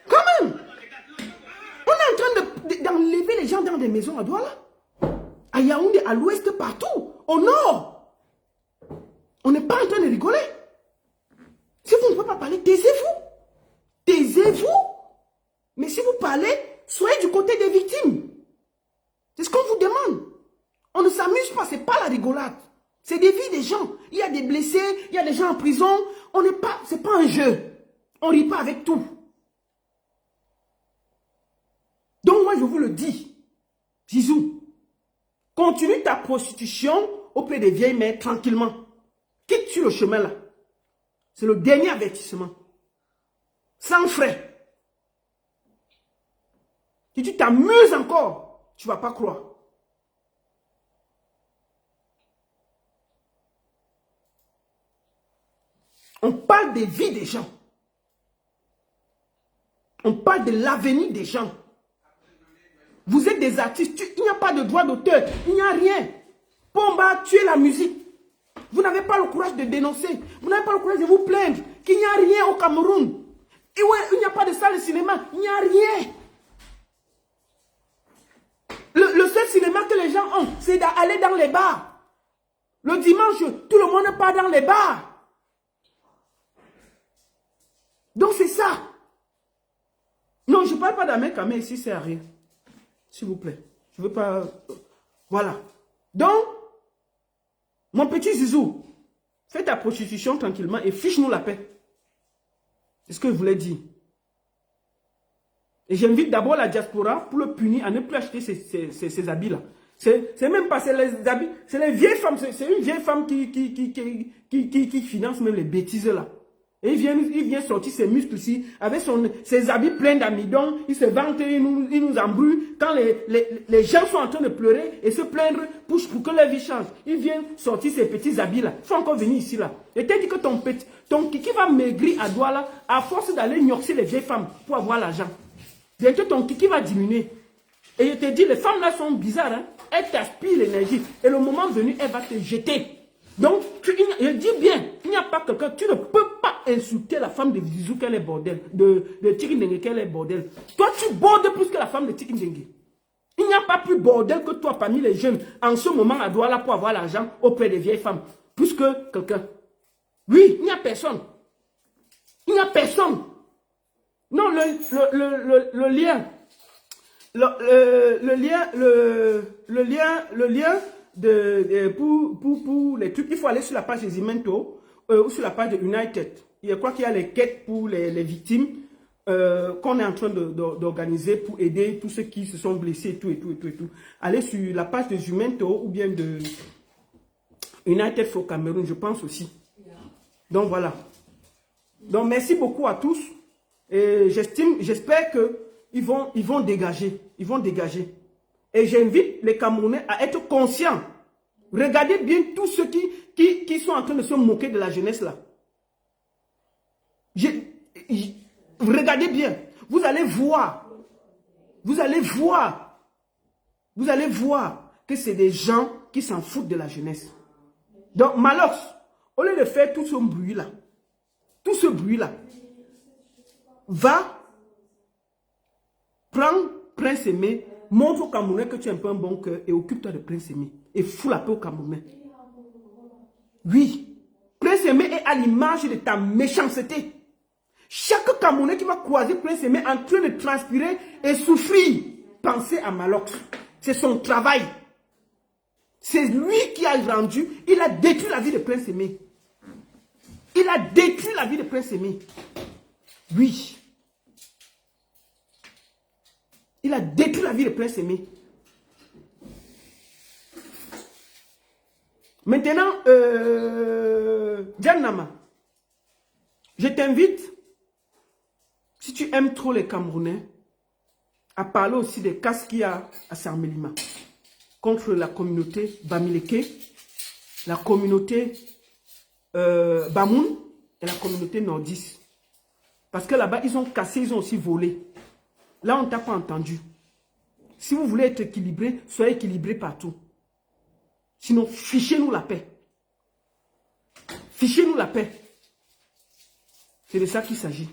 Quand même. On est en train d'enlever les gens dans des maisons à Douala. À Yaoundé, à l'ouest, partout. Au nord. On n'est pas en train de rigoler. Si vous ne pouvez pas parler, taisez-vous. Taisez-vous. Mais si vous parlez, soyez du côté des victimes. C'est ce qu'on vous demande. On ne s'amuse pas, ce n'est pas la rigolade. C'est des vies des gens. Il y a des blessés, il y a des gens en prison. On n'est pas, ce n'est pas un jeu. On ne rit pas avec tout. Donc moi je vous le dis, Zizou, continue ta prostitution auprès des vieilles mères tranquillement. Quitte sur le chemin là. C'est le dernier avertissement. Sans frais. Si tu t'amuses encore, tu ne vas pas croire. On parle des vies des gens. On parle de l'avenir des gens. Vous êtes des artistes, il n'y a pas de droit d'auteur, il n'y a rien. Pomba, tuer la musique. Vous n'avez pas le courage de dénoncer. Vous n'avez pas le courage de vous plaindre qu'il n'y a rien au Cameroun. Et ouais, il n'y a pas de salle de cinéma, il n'y a rien. Le seul cinéma que les gens ont, c'est d'aller dans les bars. Le dimanche, tout le monde part dans les bars. Donc c'est ça. Non, je ne parle pas d'Amérique, mais ici, c'est à rien. S'il vous plaît. Je ne veux pas... Voilà. Donc, mon petit Zizou, fais ta prostitution tranquillement et fiche-nous la paix. C'est ce que je voulais dire. Et j'invite d'abord la diaspora pour le punir à ne plus acheter ces habits-là. C'est même pas les habits, c'est les vieilles femmes. C'est une vieille femme qui finance même les bêtises là. Et il vient sortir ses muscles ici, avec ses habits pleins d'amidon, il se vante, il nous embrouille. Quand les gens sont en train de pleurer et se plaindre pour que leur vie change, il vient sortir ses petits habits là. Il faut encore venir ici là. Et t'as dit que ton kiki va maigrir à Douala à force d'aller gnoxer les vieilles femmes pour avoir l'argent. Bientôt ton kiki va diminuer. Et je te dis, les femmes là sont bizarres, hein? Elles t'aspirent l'énergie. Et le moment venu, elle va te jeter. Donc, je dis bien, il n'y a pas quelqu'un, tu ne peux pas insulter la femme de Zizou qu'elle est bordel, de Tikindengue qu'elle est bordel. Toi, tu bordes plus que la femme de Tikindengue. Il n'y a pas plus bordel que toi parmi les jeunes en ce moment à Douala pour avoir l'argent auprès des vieilles femmes. Plus que quelqu'un. Oui, il n'y a personne. Il n'y a personne. Non, le lien. Le lien pour les trucs, il faut aller sur la page de Zimento ou sur la page de United. Je crois qu'il y a les quêtes pour les victimes qu'on est en train d'organiser pour aider tous ceux qui se sont blessés, tout. Allez sur la page de Zimento ou bien de United for Cameroun, je pense aussi. Donc voilà. Donc merci beaucoup à tous. Et j'espère qu'ils vont dégager. Ils vont dégager. Et j'invite les Camerounais à être conscients. Regardez bien tous ceux qui sont en train de se moquer de la jeunesse là. Regardez bien. Vous allez voir. Vous allez voir que c'est des gens qui s'en foutent de la jeunesse. Donc Malox, au lieu de faire tout ce bruit là, va prendre Prince Aimé, montre aux Camerounais que tu es un peu un bon cœur et occupe-toi de Prince Aimé. Et fous la paix aux Camerounais. Oui, Prince Aimé est à l'image de ta méchanceté. Chaque Camerounais qui va croiser Prince Aimé en train de transpirer et souffrir, pensez à Malox. C'est son travail. C'est lui qui a rendu, il a détruit la vie de Prince Aimé. Il a détruit la vie de Prince Aimé. Oui. Il a détruit la vie de Prince Aimé. Maintenant, Djanama, je t'invite, si tu aimes trop les Camerounais, à parler aussi des cas qu'il y a à Sarmelima contre la communauté Bamileke, la communauté Bamoun et la communauté Nordis. Parce que là-bas, ils ont cassé, ils ont aussi volé. Là, on ne t'a pas entendu. Si vous voulez être équilibré, soyez équilibré partout. Sinon, fichez-nous la paix. Fichez-nous la paix. C'est de ça qu'il s'agit.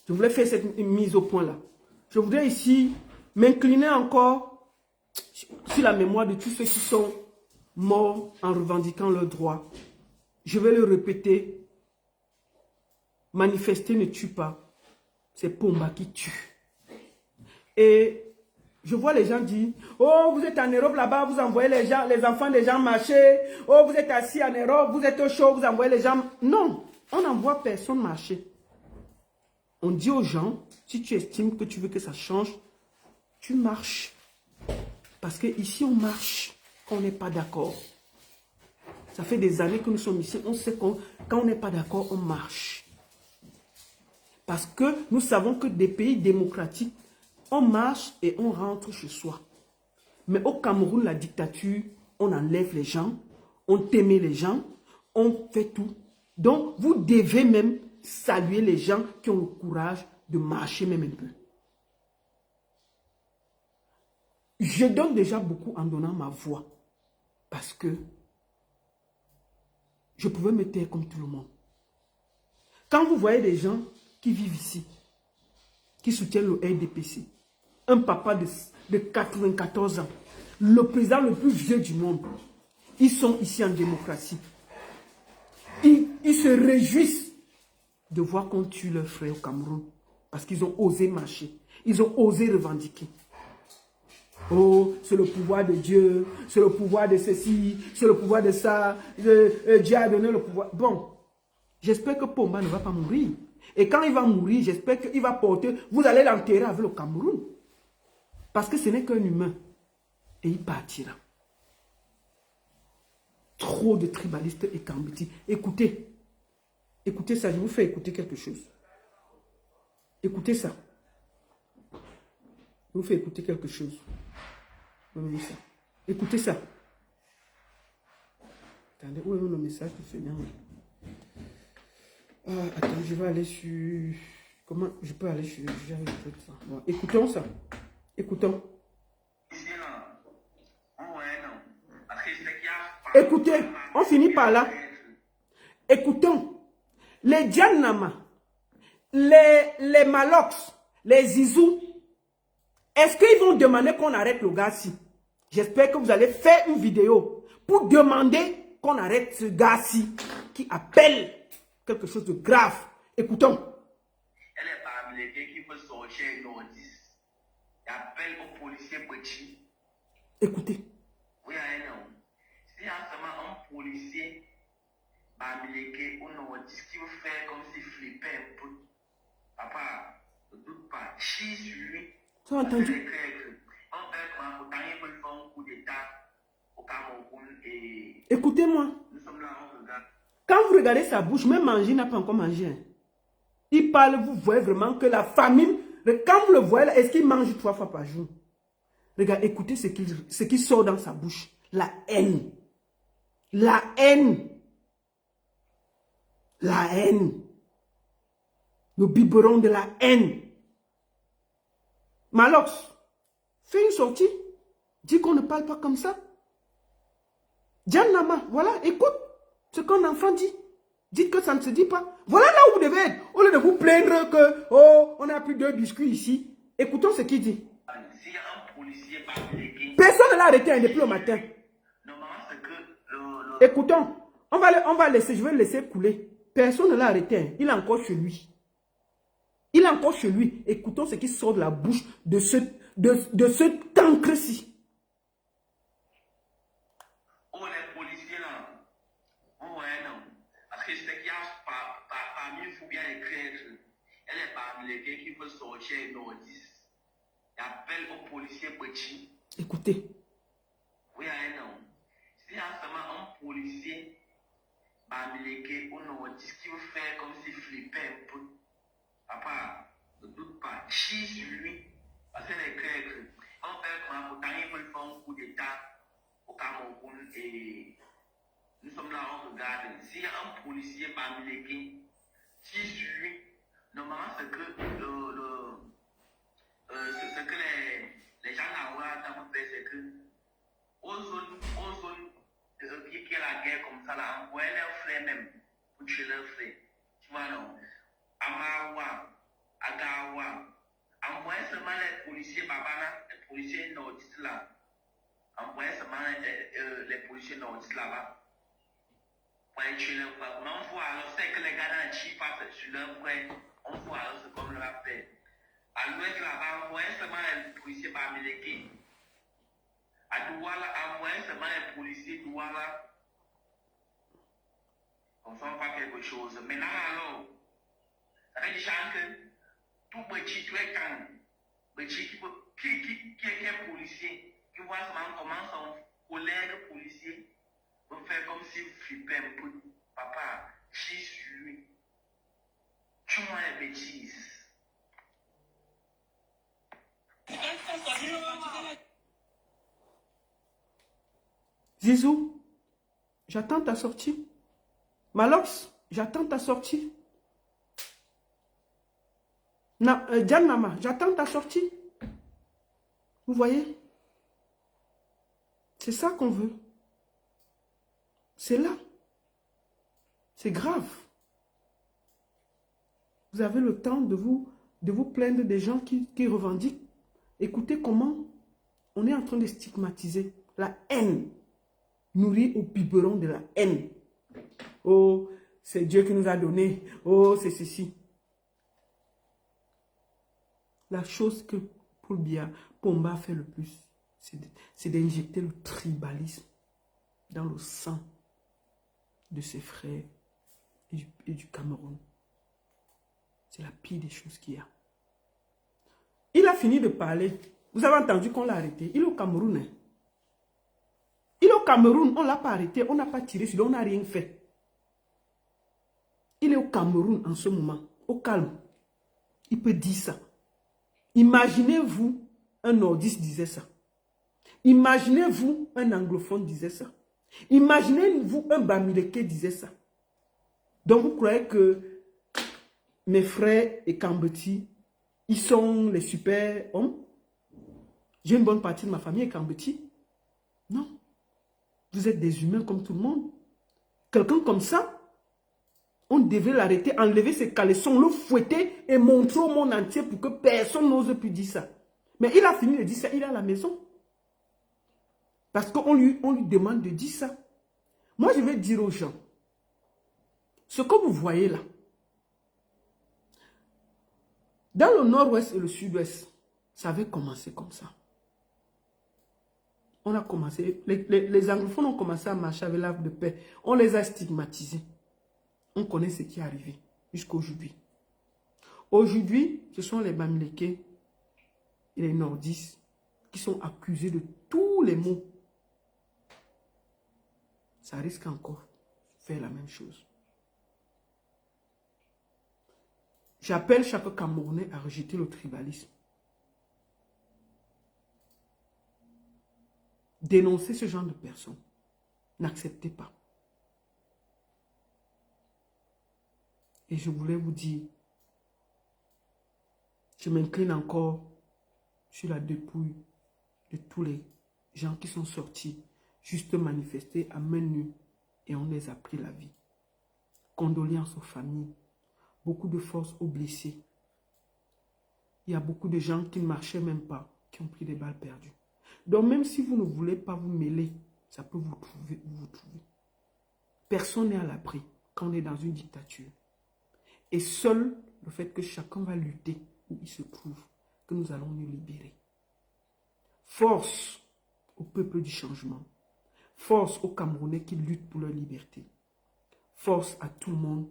Je voulais faire cette mise au point là. Je voudrais ici m'incliner encore sur la mémoire de tous ceux qui sont morts en revendiquant leurs droits. Je vais le répéter. Manifester ne tue pas. C'est Pomba qui tue. Et je vois les gens dire, oh, vous êtes en Europe là-bas, vous envoyez les enfants des gens marcher. Oh, vous êtes assis en Europe, vous êtes au chaud, vous envoyez les gens. Non, on n'envoie personne marcher. On dit aux gens, si tu estimes que tu veux que ça change, tu marches. Parce qu'ici, on marche quand on n'est pas d'accord. Ça fait des années que nous sommes ici, on sait que quand on n'est pas d'accord, on marche. Parce que nous savons que des pays démocratiques, on marche et on rentre chez soi. Mais au Cameroun, la dictature, on enlève les gens, on témait les gens, on fait tout. Donc, vous devez même saluer les gens qui ont le courage de marcher même un peu. Je donne déjà beaucoup en donnant ma voix. Parce que je pouvais me taire comme tout le monde. Quand vous voyez des gens qui vivent ici, qui soutiennent le RDPC, un papa de 94 ans, le président le plus vieux du monde, ils sont ici en démocratie. Ils se réjouissent de voir qu'on tue leurs frères au Cameroun parce qu'ils ont osé marcher, ils ont osé revendiquer. Oh, c'est le pouvoir de Dieu, c'est le pouvoir de ceci, c'est le pouvoir de ça, Dieu a donné le pouvoir. Bon, j'espère que Pomba ne va pas mourir. Et quand il va mourir, j'espère qu'il va porter, vous allez l'enterrer avec le Cameroun. Parce que ce n'est qu'un humain. Et il partira. Trop de tribalistes et cambiti. Écoutez, Écoutez ça, je vous fais écouter quelque chose. Écoutez ça. Je vous fais écouter quelque chose. Ça. Écoutez ça. Attendez, où est le message de Feignant? Attends, je vais aller sur... Comment je peux aller sur... Bon, écoutons ça. Écoutons. Écoutez, on finit par là. Écoutons. Les Djanama, les Malox, les Zizou, est-ce qu'ils vont demander qu'on arrête le gars-ci? J'espère que vous allez faire une vidéo pour demander qu'on arrête ce gars-ci qui appelle quelque chose de grave. Écoutons. Elle est parmi les gars qui veulent sortir nordiste. Il appelle aux policiers petits. Écoutez. Oui, non. Si en ce moment un policier parmi les gars ou nordiste qui veut faire comme s'il flippait un peu. Papa, ne doute pas. Chie sur lui. Tu as entendu? On fait comment pour tenter de faire un coup d'état au Cameroun et... Écoutez-moi. Nous sommes là, on regarde. Quand vous regardez sa bouche, même manger, il n'a pas encore mangé. Hein. Il parle, vous voyez vraiment que la famine, quand vous le voyez, est-ce qu'il mange 3 fois par jour? Regardez, écoutez ce qui sort dans sa bouche. La haine. La haine. La haine. Le biberon de la haine. Malox, fais une sortie. Dis qu'on ne parle pas comme ça. Diane Nama, voilà, écoute ce qu'un enfant dit. Dites que ça ne se dit pas. Voilà là où vous devez être. Au lieu de vous plaindre que, oh, on a plus 2 biscuits ici. Écoutons ce qu'il dit. Personne ne l'a arrêté hein, depuis le matin. Écoutons. On va laisser, je vais le laisser couler. Personne ne l'a arrêté. Hein. Il est encore chez lui. Il est encore chez lui. Écoutons ce qui sort de la bouche de ce cancre-ci. Elle est parmi les gars qui veulent sortir nordiste. Il appelle aux policiers petits. Écoutez. Oui, non. Si en ce moment un policier parmi les gars ou nordiste qui veut faire comme s'il flippait un peu. Papa, ne doute pas. Chie sur lui. Parce que les Grecs, on fait comment pour tenter de faire un coup d'état au Cameroun et nous sommes là, on regarde. S'il y a un policier parmi les gars, chie sur lui. Normalement, ce que les gens là ont fait, c'est que aux zones qui est la guerre comme ça, là, envoyer leurs frères même pour tuer leurs frères. Tu vois, non? Amawa, Agawa, envoyer seulement les policiers babana, les policiers nordistes là. Envoyer seulement les policiers nordistes là-bas. Pour aller tuer leurs frères. Mais on voit alors, c'est que les gars dans le chip passent sur leurs frères. On voit alors, c'est comme le rappel. À l'ouest là-bas, envoyer seulement les policiers bamileke. À Douala, envoyer seulement les policiers Douala. On sent pas quelque chose. Maintenant alors, ça veut dire que tout petit, tout est calme. Petit qui est policier, qui voit comment son collègue policier peut faire comme s'il flippait un peu. Papa, chie sur lui. Tue-moi les bêtises. Zizou, j'attends ta sortie. Malox, j'attends ta sortie. Diane Nama, j'attends ta sortie. Vous voyez? C'est ça qu'on veut. C'est là. C'est grave. Vous avez le temps de vous plaindre des gens qui revendiquent. Écoutez comment on est en train de stigmatiser la haine. Nourrie au biberon de la haine. Oh, c'est Dieu qui nous a donné. Oh, c'est ceci. La chose que Paul Biya Pomba fait le plus, c'est d'injecter le tribalisme dans le sang de ses frères et du Cameroun. C'est la pire des choses qu'il y a. Il a fini de parler. Vous avez entendu qu'on l'a arrêté. Il est au Cameroun. Hein? Il est au Cameroun. On ne l'a pas arrêté. On n'a pas tiré sur lui. On n'a rien fait. Il est au Cameroun en ce moment, au calme, il peut dire ça. Imaginez-vous, un nordiste disait ça. Imaginez-vous, un anglophone disait ça. Imaginez-vous, un Bamileke disait ça. Donc vous croyez que mes frères et Kambeti, ils sont les super hommes? J'ai une bonne partie de ma famille est Kambeti. Non. Vous êtes des humains comme tout le monde. Quelqu'un comme ça, on devait l'arrêter, enlever ses caleçons, le fouetter et montrer au monde entier pour que personne n'ose plus dire ça. Mais il a fini de dire ça, il est à la maison. Parce qu'on lui demande de dire ça. Moi, je vais dire aux gens, ce que vous voyez là, dans le nord-ouest et le sud-ouest, ça avait commencé comme ça. On a commencé, les anglophones ont commencé à marcher avec l'arbre de paix. On les a stigmatisés. On connaît ce qui est arrivé jusqu'à aujourd'hui. Aujourd'hui, ce sont les Bamileke et les nordistes qui sont accusés de tous les maux. Ça risque encore de faire la même chose. J'appelle chaque Camerounais à rejeter le tribalisme. Dénoncez ce genre de personnes. N'acceptez pas. Et je voulais vous dire, je m'incline encore sur la dépouille de tous les gens qui sont sortis juste manifester à main nue et on les a pris la vie. Condoléances aux familles. Beaucoup de force aux blessés. Il y a beaucoup de gens qui ne marchaient même pas, qui ont pris des balles perdues. Donc même si vous ne voulez pas vous mêler, ça peut vous trouver. Personne n'est à l'abri quand on est dans une dictature. Et seul le fait que chacun va lutter où il se trouve, que nous allons nous libérer. Force au peuple du changement. Force aux Camerounais qui luttent pour leur liberté. Force à tout le monde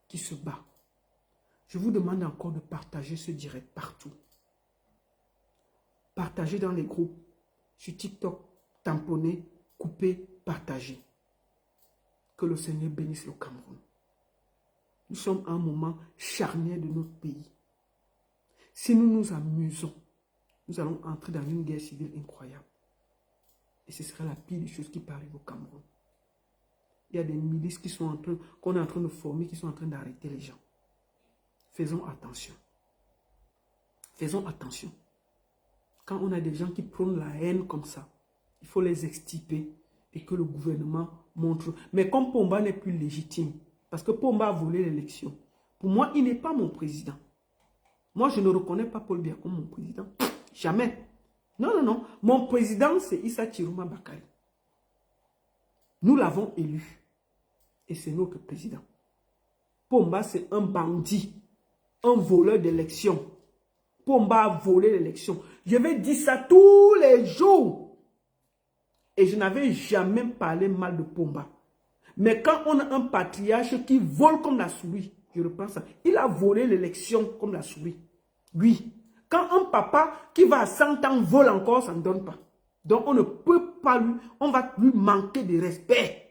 qui se bat. Je vous demande encore de partager ce direct partout. Partagez dans les groupes, sur TikTok, tamponnez, coupez, partagez. Que le Seigneur bénisse le Cameroun. Nous sommes à un moment charnière de notre pays. Si nous nous amusons, nous allons entrer dans une guerre civile incroyable. Et ce sera la pire des choses qui peut arriver au Cameroun. Il y a des milices qui sont qu'on est en train de former, qui sont en train d'arrêter les gens. Faisons attention. Faisons attention. Quand on a des gens qui prônent la haine comme ça, il faut les extirper et que le gouvernement montre. Mais comme Pomba n'est plus légitime, parce que Pomba a volé l'élection, pour moi, il n'est pas mon président. Moi, je ne reconnais pas Paul Biya comme mon président. Jamais. Non, non, non. Mon président, c'est Issa Chiroma Bakari. Nous l'avons élu. Et c'est notre président. Pomba, c'est un bandit. Un voleur d'élection. Pomba a volé l'élection. Je vais dire ça tous les jours. Et je n'avais jamais parlé mal de Pomba. Mais quand on a un patriarche qui vole comme la souris, je reprends ça. Il a volé l'élection comme la souris. Oui. Quand un papa qui va à 100 ans vole encore, ça ne donne pas. Donc on ne peut pas lui, on va lui manquer de respect.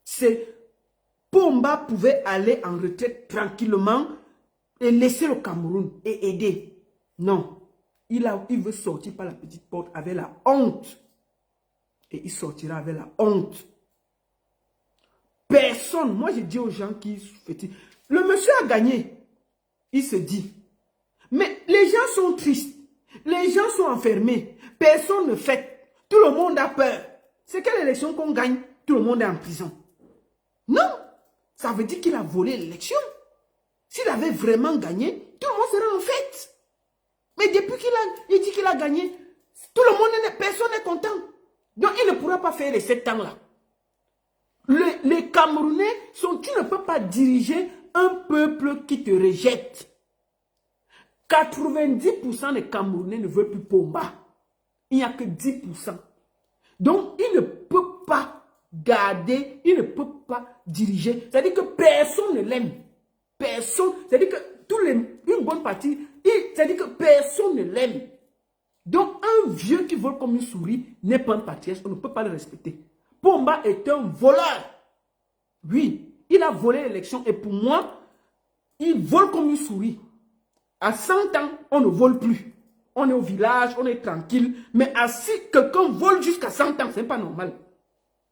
C'est Pomba pouvait aller en retraite tranquillement et laisser le Cameroun et aider. Non. Il veut sortir par la petite porte avec la honte. Et il sortira avec la honte. Personne. Moi, je dis aux gens qui... Le monsieur a gagné. Il se dit. Mais les gens sont tristes. Les gens sont enfermés. Personne ne fait. Tout le monde a peur. C'est quelle élection qu'on gagne? Tout le monde est en prison. Non. Ça veut dire qu'il a volé l'élection. S'il avait vraiment gagné, tout le monde serait en fête. Mais depuis qu'il dit qu'il a gagné, tout le monde, personne n'est content. Donc il ne pourra pas faire les 7 ans là. Les Camerounais tu ne peux pas diriger un peuple qui te rejette. 90% des Camerounais ne veulent plus Pomba. Il n'y a que 10%. Donc il ne peut pas garder, il ne peut pas diriger. C'est-à-dire que personne ne l'aime. Personne, c'est-à-dire que une bonne partie, c'est-à-dire que personne ne l'aime. Donc, un vieux qui vole comme une souris n'est pas un patriarche, on ne peut pas le respecter. Pomba est un voleur. Oui, Il a volé l'élection et pour moi, il vole comme une souris. À 100 ans, on ne vole plus. On est au village, on est tranquille. Mais si quelqu'un vole jusqu'à 100 ans, ce n'est pas normal.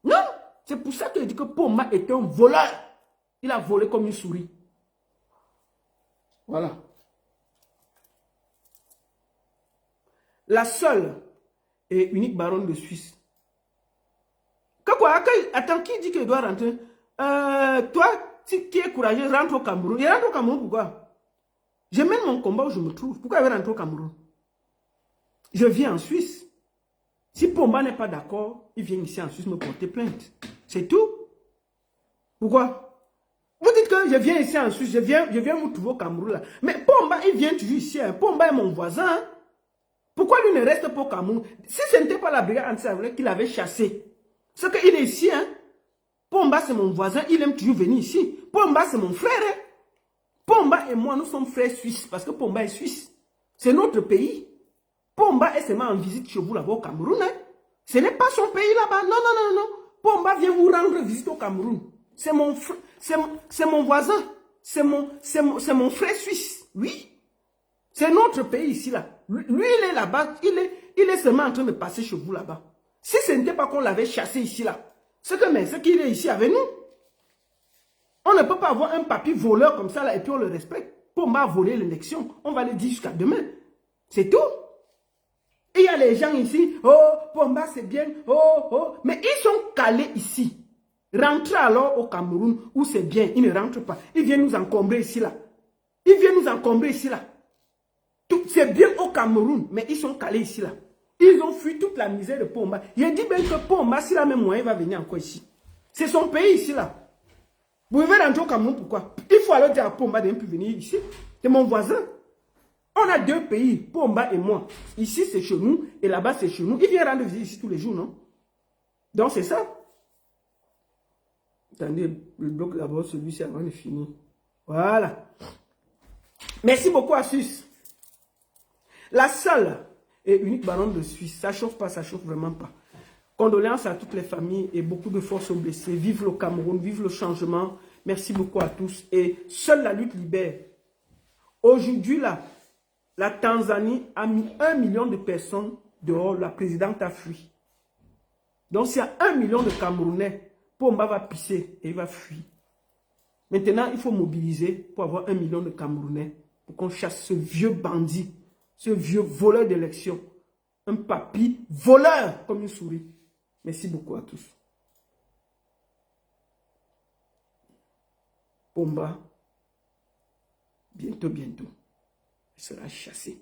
Non, c'est pour ça que je dis que Pomba est un voleur. Il a volé comme une souris. Voilà. La seule et unique baronne de Suisse. Attends, qui dit qu'il doit rentrer? Toi, qui es courageux, rentre au Cameroun. Il rentre au Cameroun, pourquoi? Je mène mon combat où je me trouve. Pourquoi il va rentrer au Cameroun? Je vis en Suisse. Si Pomba n'est pas d'accord, il vient ici en Suisse me porter plainte. C'est tout. Pourquoi? Vous dites que je viens ici en Suisse, je viens vous trouver au Cameroun là. Mais Pomba, il vient toujours ici. Hein. Pomba est mon voisin. Hein. Pourquoi lui ne reste pas au Cameroun? Si ce n'était pas la brigade anti-savoureuse qu'il avait chassé, c'est qu'il est ici. Hein. Pomba, c'est mon voisin, il aime toujours venir ici. Pomba, c'est mon frère. Hein. Pomba et moi, nous sommes frères suisses parce que Pomba est suisse. C'est notre pays. Pomba est seulement en visite chez vous là-bas au Cameroun. Hein. Ce n'est pas son pays là-bas. Non, non, non, non. Pomba vient vous rendre visite au Cameroun. C'est mon voisin. C'est mon frère suisse. Oui. C'est notre pays ici là. Lui, il est là-bas. Il est seulement en train de passer chez vous là-bas. Si ce n'était pas qu'on l'avait chassé ici là, c'est qu'il est ici avec nous. On ne peut pas avoir un papier voleur comme ça là et puis on le respecte. Pomba a volé l'élection. On va le dire jusqu'à demain. C'est tout. Il y a les gens ici, oh, Pomba c'est bien, oh, oh. Mais ils sont calés ici. Rentrez alors au Cameroun où c'est bien. Ils ne rentrent pas. Ils viennent nous encombrer ici là. Ils viennent nous encombrer ici là. C'est bien au Cameroun, mais ils sont calés ici là. Ils ont fui toute la misère de Pomba. Il a dit bien que Pomba, s'il a même moyen, il va venir encore ici. C'est son pays ici là. Vous pouvez rentrer au Cameroun, pourquoi? Il faut alors dire à Pomba de ne plus venir ici. C'est mon voisin. On a deux pays, Pomba et moi. Ici, c'est chez nous, et là-bas, c'est chez nous. Il vient rendre visite ici tous les jours, non? Donc, c'est ça. Attendez, le bloc d'abord, celui-ci avant de finir. Voilà. Merci beaucoup à Suisse. La seule et unique baronne de Suisse. Ça chauffe pas, ça chauffe vraiment pas. Condoléances à toutes les familles et beaucoup de forces sont blessées. Vive le Cameroun, vive le changement. Merci beaucoup à tous. Et seule la lutte libère. Aujourd'hui, là, la Tanzanie a mis 1 million de personnes dehors. La présidente a fui. Donc, s'il y a 1 million de Camerounais, Pomba va pisser et il va fuir. Maintenant, il faut mobiliser pour avoir 1 million de Camerounais pour qu'on chasse ce vieux bandit, ce vieux voleur d'élection. Un papy voleur comme une souris. Merci beaucoup à tous. Pomba, bientôt, il sera chassé.